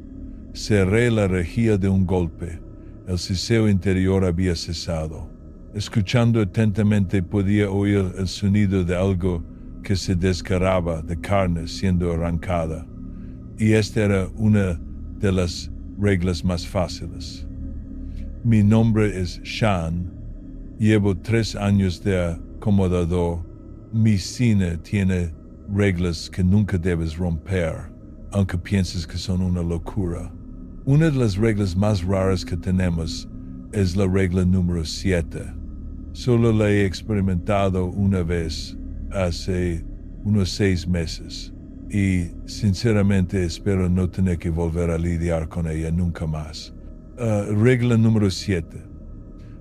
Cerré la rejilla de un golpe. El siseo interior había cesado. Escuchando atentamente podía oír el sonido de algo que se desgarraba, de carne siendo arrancada. Y esta era una de las reglas más fáciles. Mi nombre es Sean. Llevo 3 años de acomodador. Mi cine tiene reglas que nunca debes romper, aunque pienses que son una locura. Una de las reglas más raras que tenemos es la regla número 7. Solo la he experimentado una vez, hace unos 6 meses, y sinceramente espero no tener que volver a lidiar con ella nunca más. Regla número 7.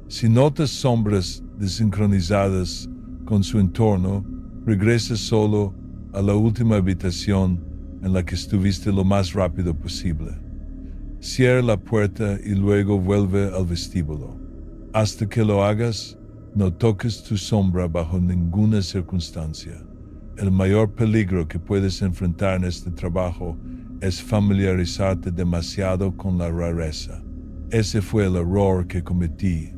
Si notas sombras desincronizadas con su entorno, regresa solo a la última habitación en la que estuviste lo más rápido posible. Cierra la puerta y luego vuelve al vestíbulo. Hasta que lo hagas, no toques tu sombra bajo ninguna circunstancia. El mayor peligro que puedes enfrentar en este trabajo es familiarizarte demasiado con la rareza. Ese fue el error que cometí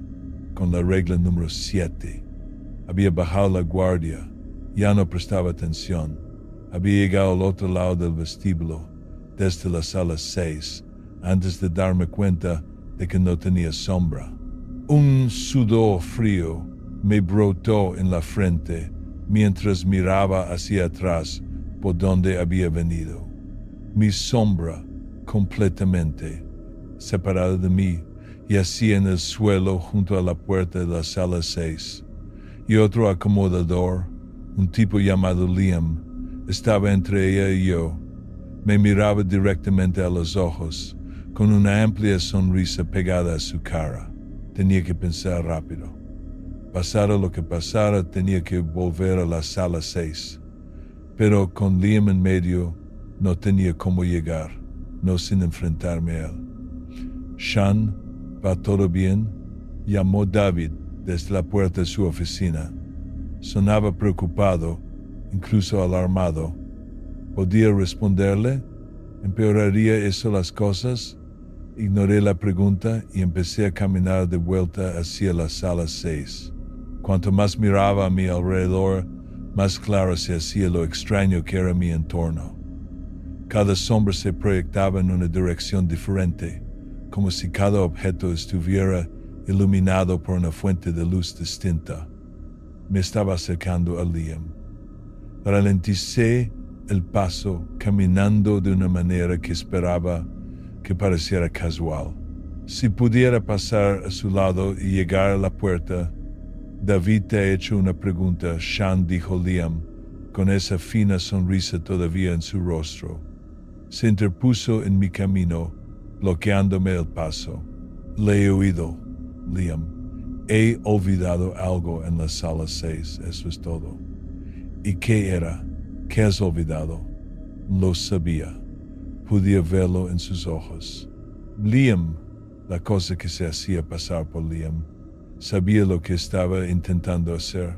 con la regla número 7. Había bajado la guardia, ya no prestaba atención. Había llegado al otro lado del vestíbulo, desde la sala 6, antes de darme cuenta de que no tenía sombra. Un sudor frío me brotó en la frente mientras miraba hacia atrás por donde había venido. Mi sombra, completamente separada de mí, yacía en el suelo junto a la puerta de la sala 6, y otro acomodador, un tipo llamado Liam, estaba entre ella y yo. Me miraba directamente a los ojos, con una amplia sonrisa pegada a su cara. Tenía que pensar rápido. Pasara lo que pasara, tenía que volver a la sala 6. Pero con Liam en medio, no tenía cómo llegar, no sin enfrentarme a él. «Sean, ¿va todo bien?», llamó David desde la puerta de su oficina. Sonaba preocupado, incluso alarmado. ¿Podía responderle? ¿Empeoraría eso las cosas? Ignoré la pregunta y empecé a caminar de vuelta hacia la sala 6. Cuanto más miraba a mi alrededor, más claro se hacía lo extraño que era mi entorno. Cada sombra se proyectaba en una dirección diferente, como si cada objeto estuviera iluminado por una fuente de luz distinta. Me estaba acercando a Liam. Ralenticé el paso, caminando de una manera que esperaba que pareciera casual. Si pudiera pasar a su lado y llegar a la puerta. «David te ha hecho una pregunta», Sean, dijo Liam, con esa fina sonrisa todavía en su rostro. Se interpuso en mi camino, bloqueándome el paso. «Le he oído, Liam. He olvidado algo en la sala 6, eso es todo». «¿Y qué era? ¿Qué has olvidado?» Lo sabía. Podía verlo en sus ojos. Liam, la cosa que se hacía pasar por Liam, sabía lo que estaba intentando hacer.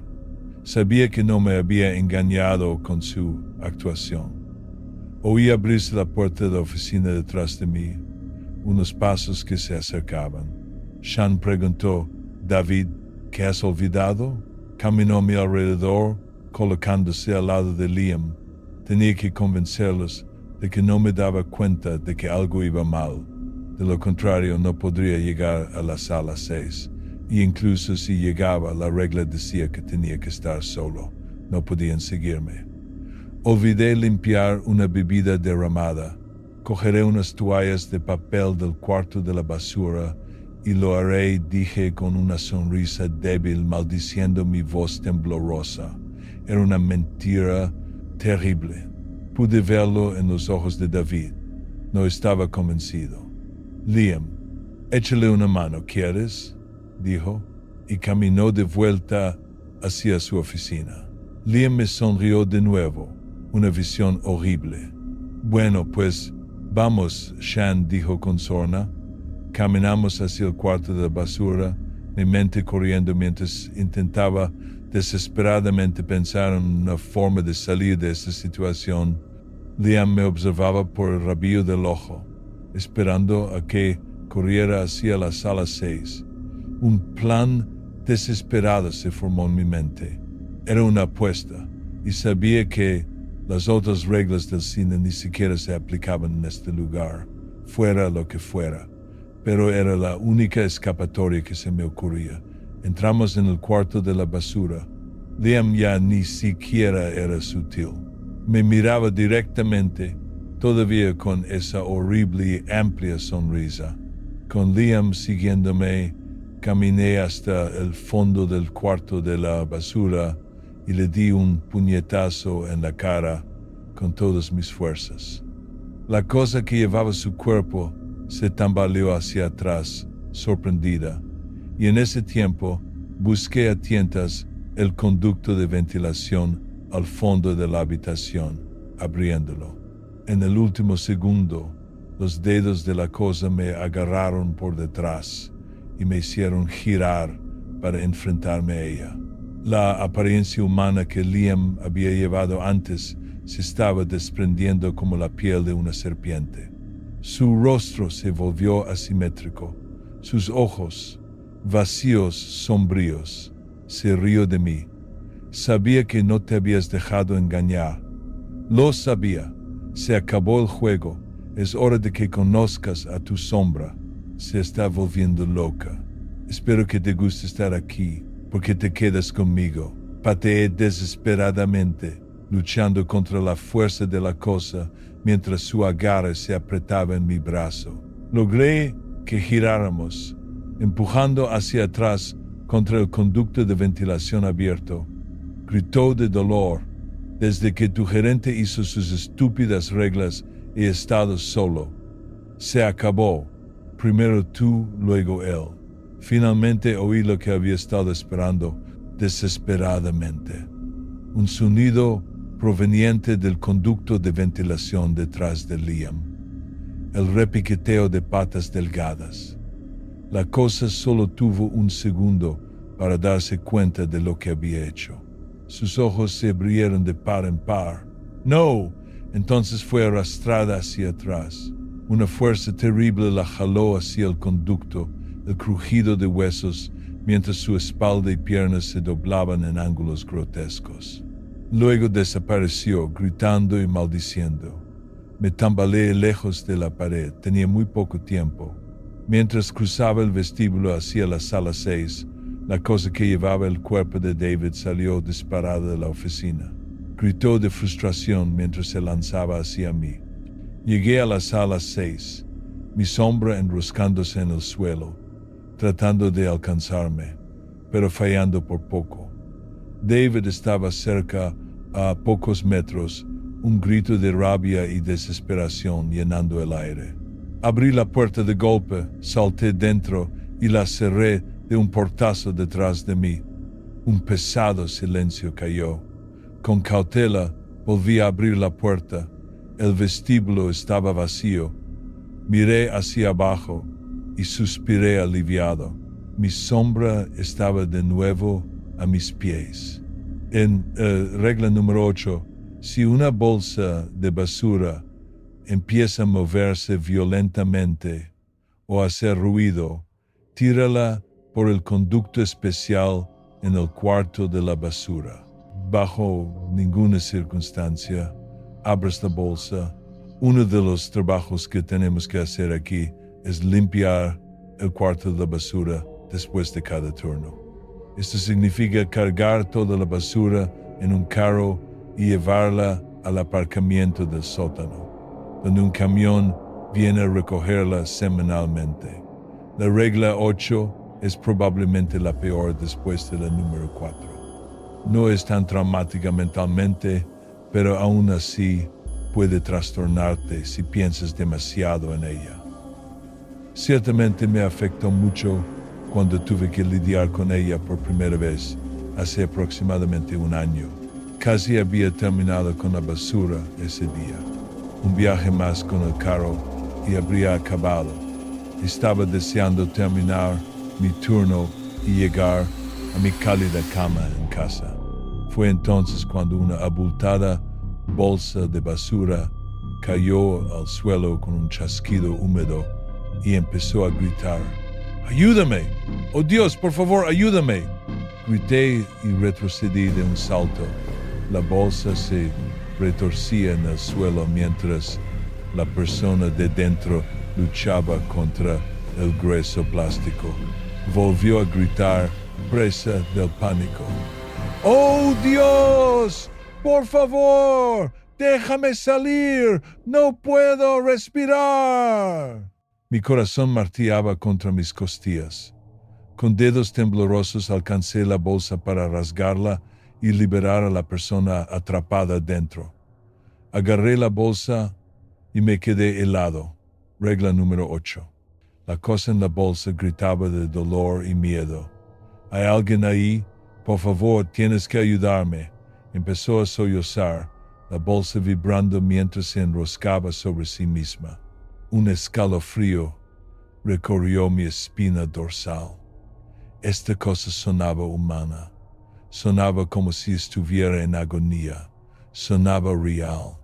Sabía que no me había engañado con su actuación. Oí abrirse la puerta de la oficina detrás de mí, unos pasos que se acercaban. Sean preguntó: «David, ¿qué has olvidado?» Caminó a mi alrededor, colocándose al lado de Liam. Tenía que convencerlos de que no me daba cuenta de que algo iba mal. De lo contrario, no podría llegar a la sala 6. Y incluso si llegaba, la regla decía que tenía que estar solo. No podían seguirme. Olvidé limpiar una bebida derramada. Cogeré unas toallas de papel del cuarto de la basura y lo haré, dije con una sonrisa débil, maldiciendo mi voz temblorosa. Era una mentira terrible. Pude verlo en los ojos de David. No estaba convencido. «Liam, échale una mano, ¿quieres?», dijo, y caminó de vuelta hacia su oficina. Liam me sonrió de nuevo, una visión horrible. «Bueno, pues, vamos», Sean dijo con sorna. Caminamos hacia el cuarto de la basura, mi mente corriendo mientras intentaba desesperadamente pensar en una forma de salir de esa situación. Liam me observaba por el rabillo del ojo, esperando a que corriera hacia la sala 6. Un plan desesperado se formó en mi mente. Era una apuesta, y sabía que las otras reglas del cine ni siquiera se aplicaban en este lugar, fuera lo que fuera. Pero era la única escapatoria que se me ocurría. Entramos en el cuarto de la basura. Liam ya ni siquiera era sutil. Me miraba directamente, todavía con esa horrible y amplia sonrisa. Con Liam siguiéndome, caminé hasta el fondo del cuarto de la basura y le di un puñetazo en la cara con todas mis fuerzas. La cosa que llevaba su cuerpo se tambaleó hacia atrás, sorprendida, y en ese tiempo busqué a tientas el conducto de ventilación al fondo de la habitación, abriéndolo. En el último segundo, los dedos de la cosa me agarraron por detrás y me hicieron girar para enfrentarme a ella. La apariencia humana que Liam había llevado antes se estaba desprendiendo como la piel de una serpiente. Su rostro se volvió asimétrico, sus ojos, vacíos, sombríos. Se rió de mí. Sabía que no te habías dejado engañar. Lo sabía. Se acabó el juego. Es hora de que conozcas a tu sombra. Se está volviendo loca. Espero que te guste estar aquí, porque te quedas conmigo. Pateé desesperadamente, luchando contra la fuerza de la cosa, mientras su agarre se apretaba en mi brazo. Logré que giráramos, empujando hacia atrás contra el conducto de ventilación abierto. Gritó de dolor. Desde que tu gerente hizo sus estúpidas reglas, he estado solo. Se acabó. Primero tú, luego él. Finalmente oí lo que había estado esperando desesperadamente. Un sonido proveniente del conducto de ventilación detrás de Liam. El repiqueteo de patas delgadas. La cosa solo tuvo un segundo para darse cuenta de lo que había hecho. Sus ojos se abrieron de par en par. ¡No! Entonces fue arrastrada hacia atrás. Una fuerza terrible la jaló hacia el conducto, el crujido de huesos, mientras su espalda y piernas se doblaban en ángulos grotescos. Luego desapareció, gritando y maldiciendo. Me tambaleé lejos de la pared, tenía muy poco tiempo. Mientras cruzaba el vestíbulo hacia la sala 6, la cosa que llevaba el cuerpo de David salió disparada de la oficina. Gritó de frustración mientras se lanzaba hacia mí. Llegué a la sala 6, mi sombra enroscándose en el suelo, tratando de alcanzarme, pero fallando por poco. David estaba cerca, a pocos metros, un grito de rabia y desesperación llenando el aire. Abrí la puerta de golpe, salté dentro y la cerré de un portazo detrás de mí. Un pesado silencio cayó. Con cautela volví a abrir la puerta. El vestíbulo estaba vacío. Miré hacia abajo y suspiré aliviado. Mi sombra estaba de nuevo a mis pies. En regla número 8, si una bolsa de basura empieza a moverse violentamente o a hacer ruido, tírala por el conducto especial en el cuarto de la basura. Bajo ninguna circunstancia, abras la bolsa. Uno de los trabajos que tenemos que hacer aquí es limpiar el cuarto de la basura después de cada turno. Esto significa cargar toda la basura en un carro y llevarla al aparcamiento del sótano, donde un camión viene a recogerla semanalmente. La regla 8 es probablemente la peor después de la número 4. No es tan traumática mentalmente, pero aún así puede trastornarte si piensas demasiado en ella. Ciertamente me afectó mucho cuando tuve que lidiar con ella por primera vez, hace aproximadamente un año. Casi había terminado con la basura ese día. Un viaje más con el carro y habría acabado. Estaba deseando terminar mi turno y llegar a mi cálida cama en casa. Fue entonces cuando una abultada bolsa de basura cayó al suelo con un chasquido húmedo y empezó a gritar: ¡Ayúdame! ¡Oh Dios, por favor, ayúdame! Grité y retrocedí de un salto. La bolsa se retorcía en el suelo mientras la persona de dentro luchaba contra el grueso plástico. Volvió a gritar, presa del pánico. ¡Oh Dios! ¡Por favor! ¡Déjame salir! ¡No puedo respirar! Mi corazón martillaba contra mis costillas. Con dedos temblorosos alcancé la bolsa para rasgarla y liberar a la persona atrapada dentro. Agarré la bolsa y me quedé helado. Regla número 8. La cosa en la bolsa gritaba de dolor y miedo. ¿Hay alguien ahí? Por favor, tienes que ayudarme. Empezó a sollozar, la bolsa vibrando mientras se enroscaba sobre sí misma. Un escalofrío recorrió mi espina dorsal. Esta cosa sonaba humana. Sonaba como si estuviera en agonía. Sonaba real.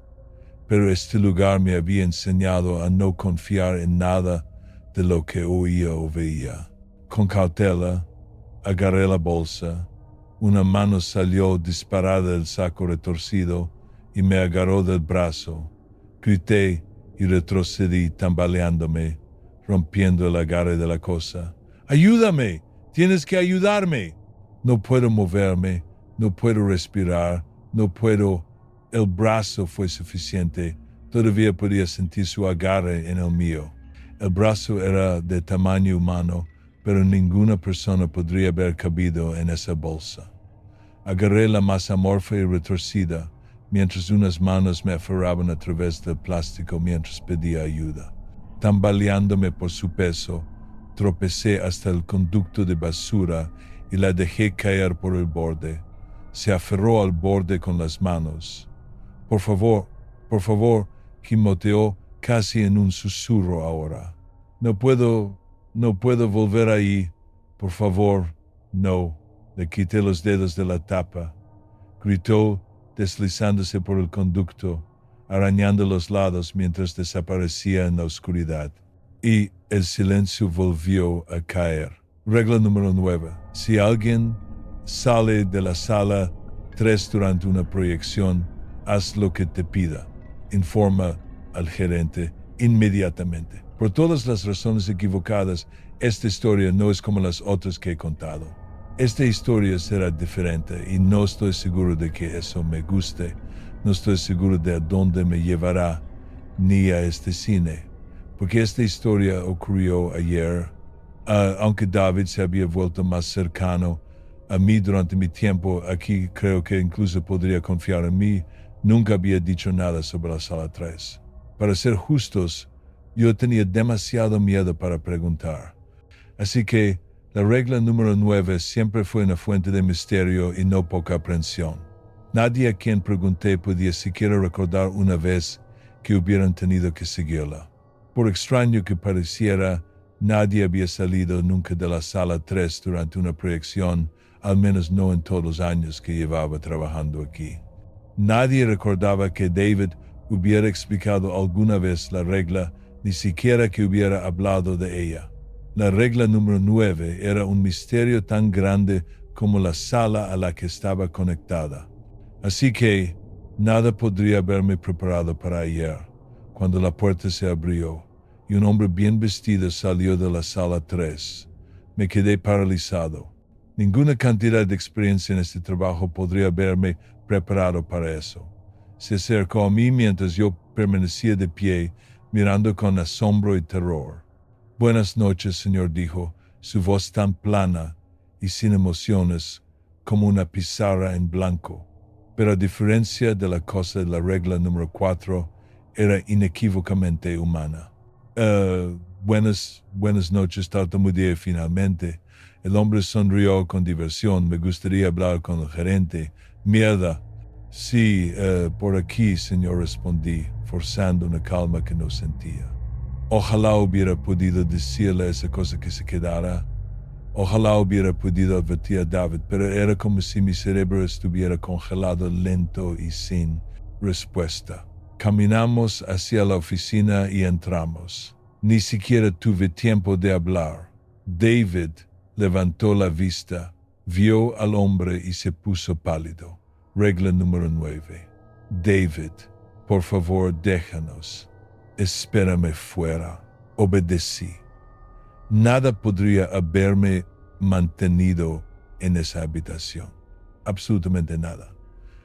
Pero este lugar me había enseñado a no confiar en nada de lo que oía o veía. Con cautela, agarré la bolsa. Una mano salió disparada del saco retorcido y y me agarró del brazo. Grité y retrocedí tambaleándome, rompiendo el agarre de la cosa. ¡Ayúdame! ¡Tienes que ayudarme! No puedo moverme, no puedo respirar, no puedo. El brazo fue suficiente. Todavía podía sentir su agarre en el mío. El brazo era de tamaño humano, pero ninguna persona podría haber cabido en esa bolsa. Agarré la masa amorfa y retorcida, mientras unas manos me aferraban a través del plástico mientras pedía ayuda. Tambaleándome por su peso, tropecé hasta el conducto de basura y la dejé caer por el borde. Se aferró al borde con las manos. Por favor, gimoteó casi en un susurro ahora. No puedo volver ahí. Por favor, no. Le quité los dedos de la tapa. Gritó, deslizándose por el conducto, arañando los lados mientras desaparecía en la oscuridad. Y el silencio volvió a caer. Regla número 9. Si alguien sale de la sala 3 durante una proyección, haz lo que te pida. Informa al gerente inmediatamente. Por todas las razones equivocadas, esta historia no es como las otras que he contado. Esta historia será diferente y no estoy seguro de que eso me guste. No estoy seguro de a dónde me llevará, ni a este cine. Porque esta historia ocurrió ayer. Aunque David se había vuelto más cercano a mí durante mi tiempo aquí, creo que incluso podría confiar en mí. Nunca había dicho nada sobre la sala 3. Para ser justos, yo tenía demasiado miedo para preguntar. Así que la regla número 9 siempre fue una fuente de misterio y no poca aprensión. Nadie a quien pregunté podía siquiera recordar una vez que hubieran tenido que seguirla. Por extraño que pareciera, nadie había salido nunca de la sala 3 durante una proyección, al menos no en todos los años que llevaba trabajando aquí. Nadie recordaba que David hubiera explicado alguna vez la regla, ni siquiera que hubiera hablado de ella. La regla número 9 era un misterio tan grande como la sala a la que estaba conectada. Así que nada podría haberme preparado para ayer, cuando la puerta se abrió y un hombre bien vestido salió de la sala 3. Me quedé paralizado. Ninguna cantidad de experiencia en este trabajo podría haberme preparado para eso. Se acercó a mí mientras yo permanecía de pie, mirando con asombro y terror. «Buenas noches, señor», dijo, su voz tan plana y sin emociones como una pizarra en blanco. Pero a diferencia de la cosa de la regla número 4, era inequívocamente humana. Buenas noches», tartamudeé finalmente. El hombre sonrió con diversión. «Me gustaría hablar con el gerente». «Mierda». «Sí, por aquí, señor», respondí, forzando una calma que no sentía. Ojalá hubiera podido decirle esa cosa que se quedara. Ojalá hubiera podido advertir a David, pero era como si mi cerebro estuviera congelado, lento y sin respuesta. Caminamos hacia la oficina y entramos. Ni siquiera tuve tiempo de hablar. David levantó la vista, vio al hombre y se puso pálido. Regla número 9. «David, por favor, déjanos. Espérame fuera». Obedecí. Nada podría haberme mantenido en esa habitación. Absolutamente nada.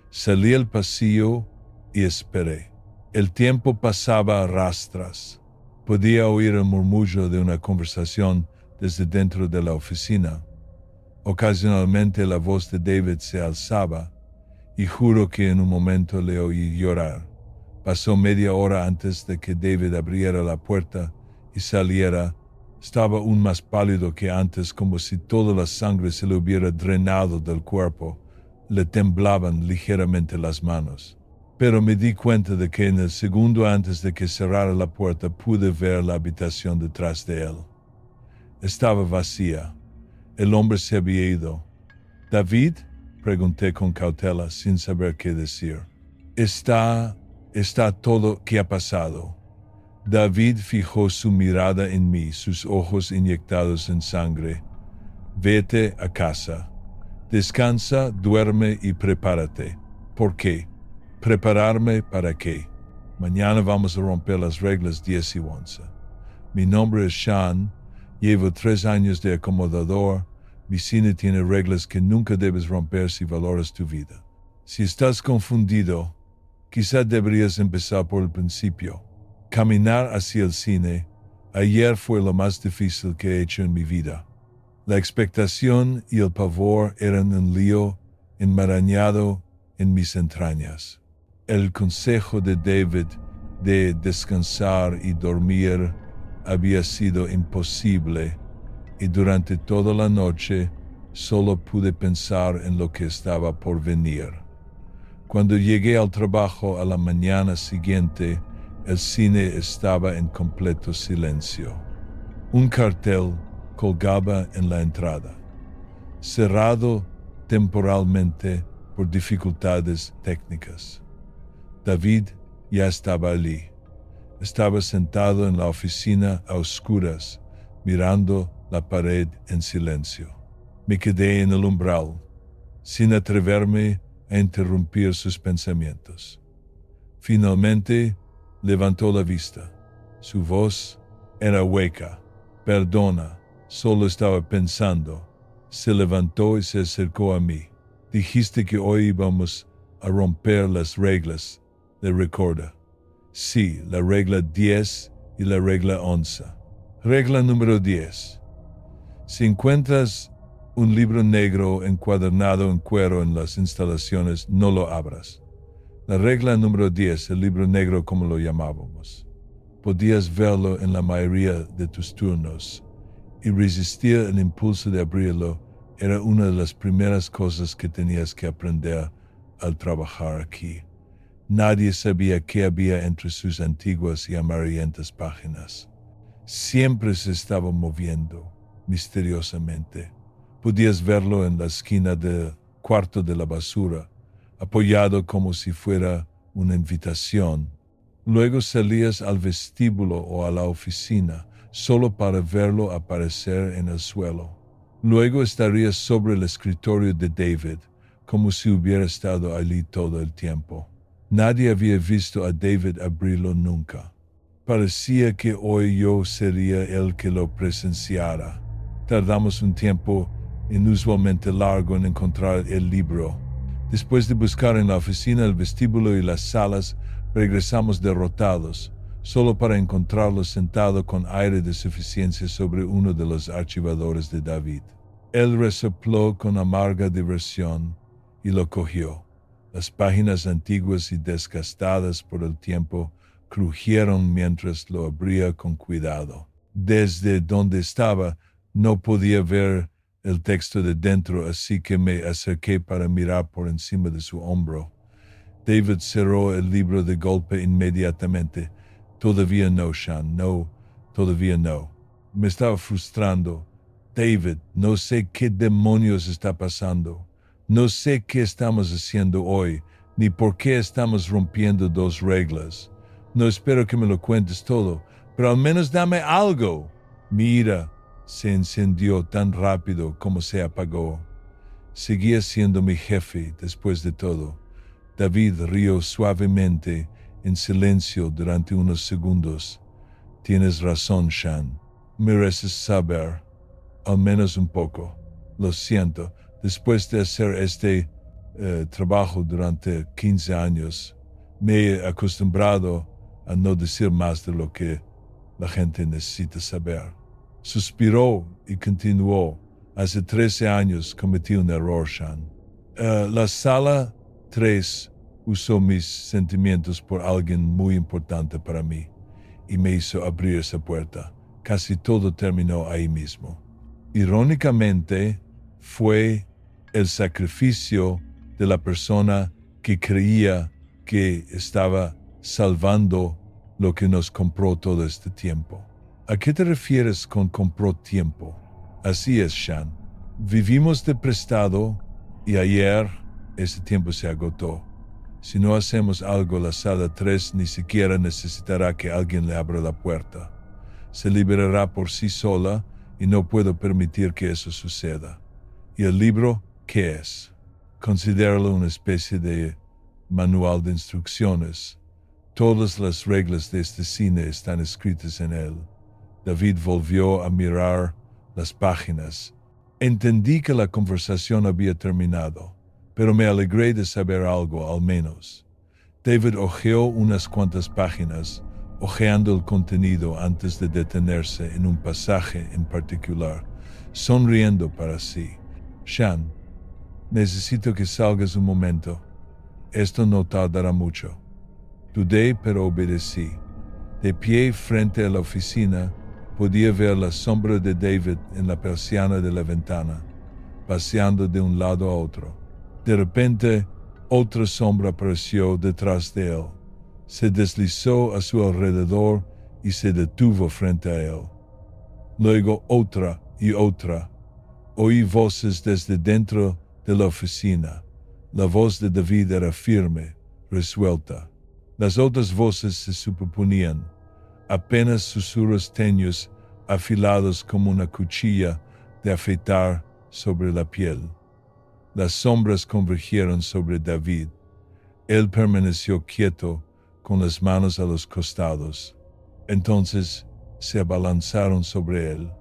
Salí al pasillo y esperé. El tiempo pasaba a rastras. Podía oír el murmullo de una conversación desde dentro de la oficina. Ocasionalmente la voz de David se alzaba y juro que en un momento le oí llorar. Pasó media hora antes de que David abriera la puerta y saliera. Estaba aún más pálido que antes, como si toda la sangre se le hubiera drenado del cuerpo. Le temblaban ligeramente las manos. Pero me di cuenta de que en el segundo antes de que cerrara la puerta pude ver la habitación detrás de él. Estaba vacía. El hombre se había ido. «¿David?», pregunté con cautela, sin saber qué decir. Está todo. ¿Qué ha pasado?» David fijó su mirada en mí, sus ojos inyectados en sangre. «Vete a casa. Descansa, duerme y prepárate». «¿Por qué?» ¿Prepararme para qué? Mañana vamos a romper las reglas 10 y 11. Mi nombre es Sean, llevo 3 años de acomodador. Mi cine tiene reglas que nunca debes romper si valoras tu vida. Si estás confundido, quizá deberías empezar por el principio. Caminar hacia el cine ayer fue lo más difícil que he hecho en mi vida. La expectación y el pavor eran un lío enmarañado en mis entrañas. El consejo de David de descansar y dormir había sido imposible y durante toda la noche solo pude pensar en lo que estaba por venir. Cuando llegué al trabajo a la mañana siguiente, el cine estaba en completo silencio. Un cartel colgaba en la entrada, cerrado temporalmente por dificultades técnicas. David ya estaba allí. Estaba sentado en la oficina a oscuras, mirando la pared en silencio. Me quedé en el umbral, sin atreverme a interrumpir sus pensamientos. Finalmente, levantó la vista. Su voz era hueca. Perdona, solo estaba pensando. Se levantó y se acercó a mí. Dijiste que hoy íbamos a romper las reglas, le recuerda. Sí, la regla 10 y la regla 11. Regla número 10. Si encuentras un libro negro encuadernado en cuero en las instalaciones, no lo abras. La regla número 10, el libro negro como lo llamábamos. Podías verlo en la mayoría de tus turnos y resistir el impulso de abrirlo era una de las primeras cosas que tenías que aprender al trabajar aquí. Nadie sabía qué había entre sus antiguas y amarillentas páginas. Siempre se estaba moviendo, misteriosamente. Podías verlo en la esquina del cuarto de la basura, apoyado como si fuera una invitación. Luego salías al vestíbulo o a la oficina, solo para verlo aparecer en el suelo. Luego estarías sobre el escritorio de David, como si hubiera estado allí todo el tiempo. Nadie había visto a David abrirlo nunca. Parecía que hoy yo sería el que lo presenciara. Tardamos un tiempo inusualmente largo en encontrar el libro. Después de buscar en la oficina, el vestíbulo y las salas, regresamos derrotados, solo para encontrarlo sentado con aire de suficiencia sobre uno de los archivadores de David. Él resopló con amarga diversión y lo cogió. Las páginas antiguas y desgastadas por el tiempo crujieron mientras lo abría con cuidado. Desde donde estaba no podía ver el texto de dentro, así que me acerqué para mirar por encima de su hombro. David cerró el libro de golpe inmediatamente. Todavía no, Sean, no, todavía no. Me estaba frustrando. David, no sé qué demonios está pasando. No sé qué estamos haciendo hoy, ni por qué estamos rompiendo 2 reglas. No espero que me lo cuentes todo, pero al menos dame algo. Mi ira se encendió tan rápido como se apagó. Seguía siendo mi jefe después de todo. David rió suavemente, en silencio durante unos segundos. Tienes razón, Sean. Mereces saber, al menos un poco. Lo siento. Después de hacer este trabajo durante 15 años, me he acostumbrado a no decir más de lo que la gente necesita saber. Suspiró y continuó. Hace 13 años cometí un error, Sean. La sala 3 usó mis sentimientos por alguien muy importante para mí y me hizo abrir esa puerta. Casi todo terminó ahí mismo. Irónicamente, fue el sacrificio de la persona que creía que estaba salvando lo que nos compró todo este tiempo. ¿A qué te refieres con compró tiempo? Así es, Sean. Vivimos de prestado y ayer ese tiempo se agotó. Si no hacemos algo, la sala 3 ni siquiera necesitará que alguien le abra la puerta. Se liberará por sí sola y no puedo permitir que eso suceda. ¿Y el libro qué es? Considéralo una especie de manual de instrucciones. Todas las reglas de este cine están escritas en él. David volvió a mirar las páginas. Entendí que la conversación había terminado, pero me alegré de saber algo al menos. David hojeó unas cuantas páginas, hojeando el contenido antes de detenerse en un pasaje en particular, sonriendo para sí. Sean, necesito que salgas un momento. Esto no tardará mucho. Dudé, pero obedecí. De pie frente a la oficina, podía ver la sombra de David en la persiana de la ventana, paseando de un lado a otro. De repente, otra sombra apareció detrás de él. Se deslizó a su alrededor y se detuvo frente a él. Luego otra y otra. Oí voces desde dentro de la oficina. La voz de David era firme, resuelta. Las otras voces se superponían, apenas susurros tenues afilados como una cuchilla de afeitar sobre la piel. Las sombras convergieron sobre David. Él permaneció quieto, con las manos a los costados. Entonces se abalanzaron sobre él.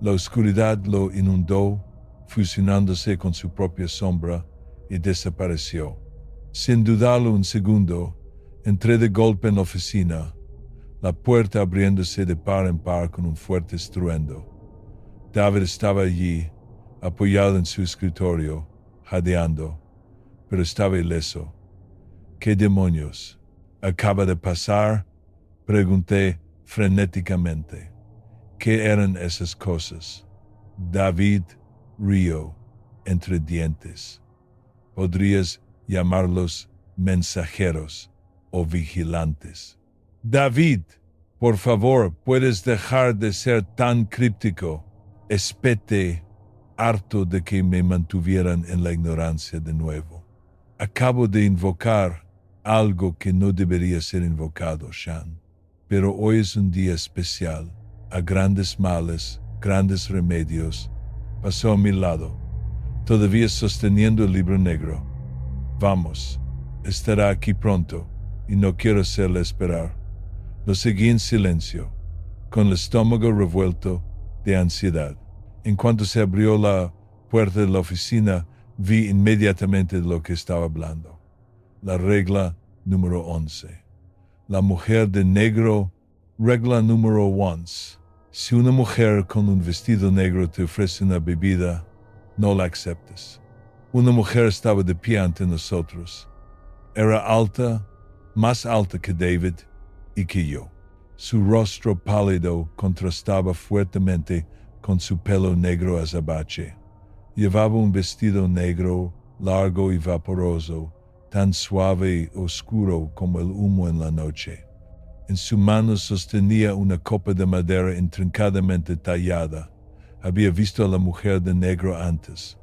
La oscuridad lo inundó, fusionándose con su propia sombra, y desapareció. Sin dudarlo un segundo, entré de golpe en la oficina, la puerta abriéndose de par en par con un fuerte estruendo. David estaba allí, apoyado en su escritorio, jadeando, pero estaba ileso. ¿Qué demonios acaba de pasar? Pregunté frenéticamente. ¿Qué eran esas cosas? David rió entre dientes. Podrías llamarlos mensajeros o vigilantes. David, por favor, puedes dejar de ser tan críptico. Espeté, harto de que me mantuvieran en la ignorancia de nuevo. Acabo de invocar algo que no debería ser invocado, Sean. Pero hoy es un día especial. A grandes males, grandes remedios. Pasó a mi lado, todavía sosteniendo el libro negro. Vamos, estará aquí pronto, y no quiero hacerle esperar. Lo seguí en silencio, con el estómago revuelto de ansiedad. En cuanto se abrió la puerta de la oficina, vi inmediatamente de lo que estaba hablando. La regla número 11. La mujer de negro, regla número 11. Si una mujer con un vestido negro te ofrece una bebida, no la aceptes. Una mujer estaba de pie ante nosotros. Era alta, más alta que David y que yo. Su rostro pálido contrastaba fuertemente con su pelo negro azabache. Llevaba un vestido negro, largo y vaporoso, tan suave y oscuro como el humo en la noche. En su mano sostenía una copa de madera intrincadamente tallada. Había visto a la mujer de negro antes.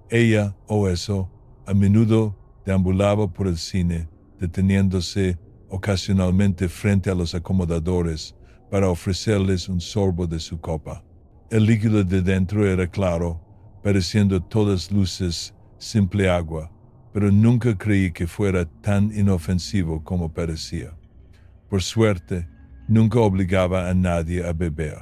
Ella, o eso, a menudo deambulaba por el cine, deteniéndose ocasionalmente frente a los acomodadores para ofrecerles un sorbo de su copa. El líquido de dentro era claro, pareciendo todas luces simple agua, pero nunca creí que fuera tan inofensivo como parecía. Por suerte, nunca obligaba a nadie a beber.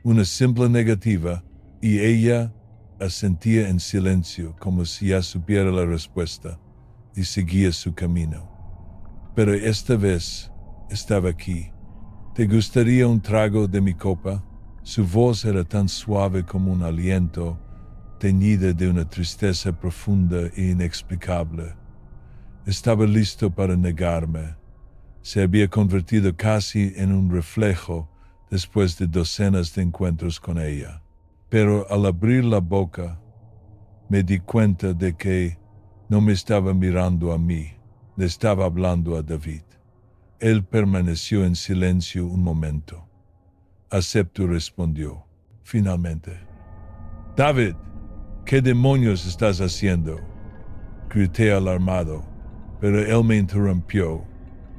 Una simple negativa, y ella asentía en silencio como si ya supiera la respuesta, y seguía su camino. Pero esta vez estaba aquí. ¿Te gustaría un trago de mi copa? Su voz era tan suave como un aliento, teñida de una tristeza profunda e inexplicable. Estaba listo para negarme. Se había convertido casi en un reflejo después de docenas de encuentros con ella. Pero al abrir la boca, me di cuenta de que no me estaba mirando a mí, le estaba hablando a David. Él permaneció en silencio un momento. Acepto, respondió, finalmente. David, ¿qué demonios estás haciendo? Grité alarmado, pero él me interrumpió.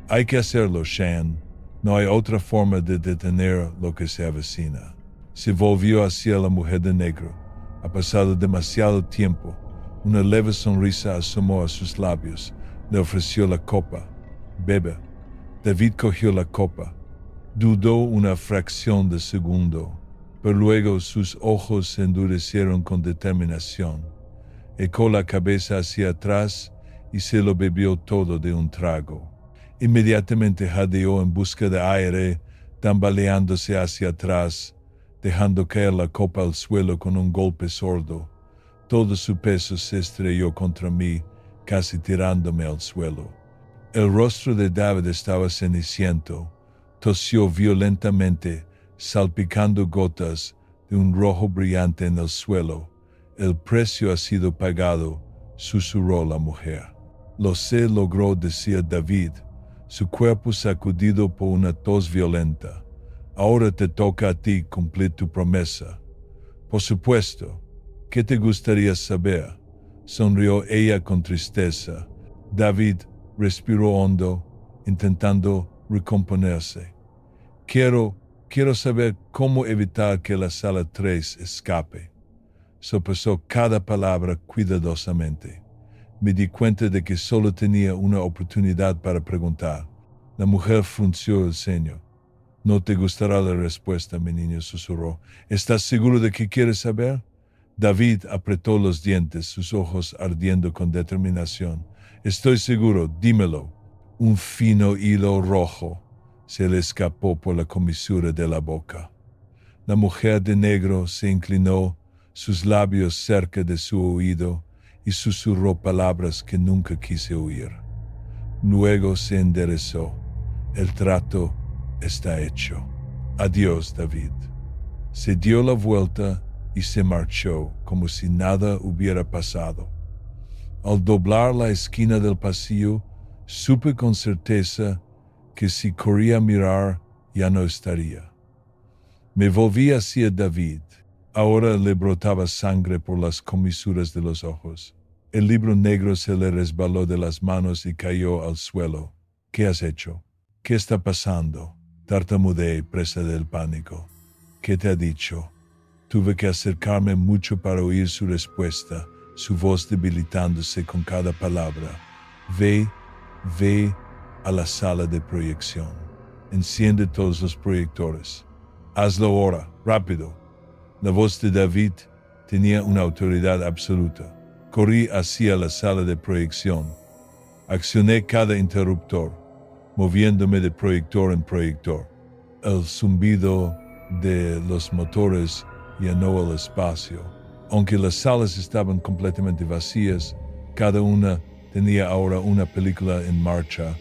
Hay que hacerlo, Sean. No hay otra forma de detener lo que se avecina. Se volvió hacia la mujer de negro. Ha pasado demasiado tiempo. Una leve sonrisa asomó a sus labios. Le ofreció la copa. Bebe. David cogió la copa. Dudó una fracción de segundo, pero luego sus ojos se endurecieron con determinación. Echó la cabeza hacia atrás y se lo bebió todo de un trago. Inmediatamente jadeó en busca de aire, tambaleándose hacia atrás, dejando caer la copa al suelo con un golpe sordo. Todo su peso se estrelló contra mí, casi tirándome al suelo. El rostro de David estaba ceniciento. Tosió violentamente, salpicando gotas de un rojo brillante en el suelo. El precio ha sido pagado, susurró la mujer. Lo sé, logró decir David, su cuerpo sacudido por una tos violenta. Ahora te toca a ti cumplir tu promesa. Por supuesto. ¿Qué te gustaría saber? Sonrió ella con tristeza. David respiró hondo, intentando recomponerse. Quiero saber cómo evitar que la sala 3 escape. Sopesó cada palabra cuidadosamente. Me di cuenta de que solo tenía una oportunidad para preguntar. La mujer frunció el ceño. No te gustará la respuesta, mi niño, susurró. ¿Estás seguro de que quieres saber? David apretó los dientes, sus ojos ardiendo con determinación. Estoy seguro, dímelo. Un fino hilo rojo se le escapó por la comisura de la boca. La mujer de negro se inclinó, sus labios cerca de su oído, y susurró palabras que nunca quise oír. Luego se enderezó. El trato está hecho. Adiós, David. Se dio la vuelta y se marchó como si nada hubiera pasado. Al doblar la esquina del pasillo, supe con certeza que si corría a mirar, ya no estaría. Me volví hacia David. Ahora le brotaba sangre por las comisuras de los ojos. El libro negro se le resbaló de las manos y cayó al suelo. ¿Qué has hecho? ¿Qué está pasando? Tartamudeé, presa del pánico. ¿Qué te ha dicho? Tuve que acercarme mucho para oír su respuesta, su voz debilitándose con cada palabra. Ve a la sala de proyección. Enciende todos los proyectores. Hazlo ahora, rápido. La voz de David tenía una autoridad absoluta. Corrí hacia la sala de proyección. Accioné cada interruptor, moviéndome de proyector en proyector. El zumbido de los motores llenó el espacio. Aunque las salas estaban completamente vacías, cada una tenía ahora una película en marcha,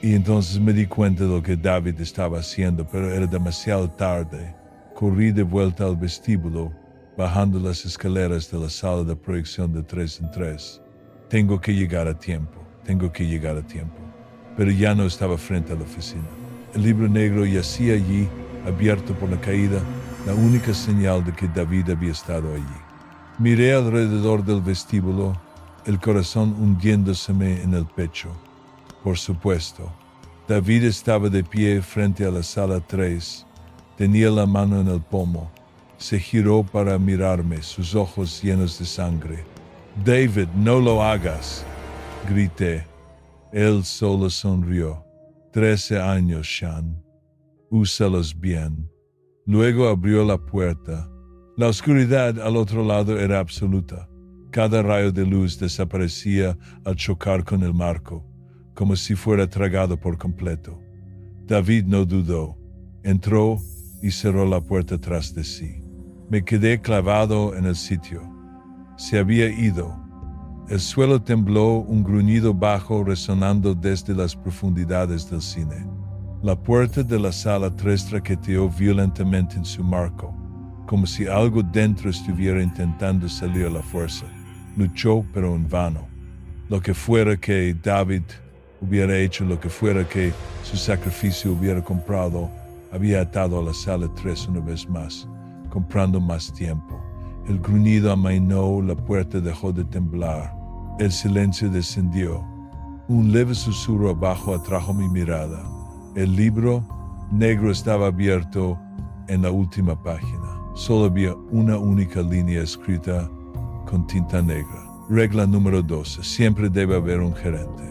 y entonces me di cuenta de lo que David estaba haciendo, pero era demasiado tarde. Corrí de vuelta al vestíbulo, bajando las escaleras de la sala de proyección de 3 en 3. Tengo que llegar a tiempo. Pero ya no estaba frente a la oficina. El libro negro yacía allí, abierto por la caída, la única señal de que David había estado allí. Miré alrededor del vestíbulo, el corazón hundiéndoseme en el pecho. Por supuesto, David estaba de pie frente a la sala 3, tenía la mano en el pomo, se giró para mirarme, sus ojos llenos de sangre. «David, no lo hagas», grité. Él solo sonrió. 13 años, Sean. Úsalos bien. Luego abrió la puerta. La oscuridad al otro lado era absoluta. Cada rayo de luz desaparecía al chocar con el marco, como si fuera tragado por completo. David no dudó. Entró y cerró la puerta tras de sí. Me quedé clavado en el sitio. Se había ido. El suelo tembló, un gruñido bajo resonando desde las profundidades del cine. La puerta de la sala 3 traqueteó violentamente en su marco, como si algo dentro estuviera intentando salir a la fuerza. Luchó, pero en vano. Lo que fuera que David hubiera hecho, lo que fuera que su sacrificio hubiera comprado, había atado a la sala 3 una vez más, comprando más tiempo. El gruñido amainó, la puerta dejó de temblar. El silencio descendió. Un leve susurro abajo atrajo mi mirada. El libro negro estaba abierto en la última página. Solo había una única línea escrita con tinta negra. Regla número 12. Siempre debe haber un gerente.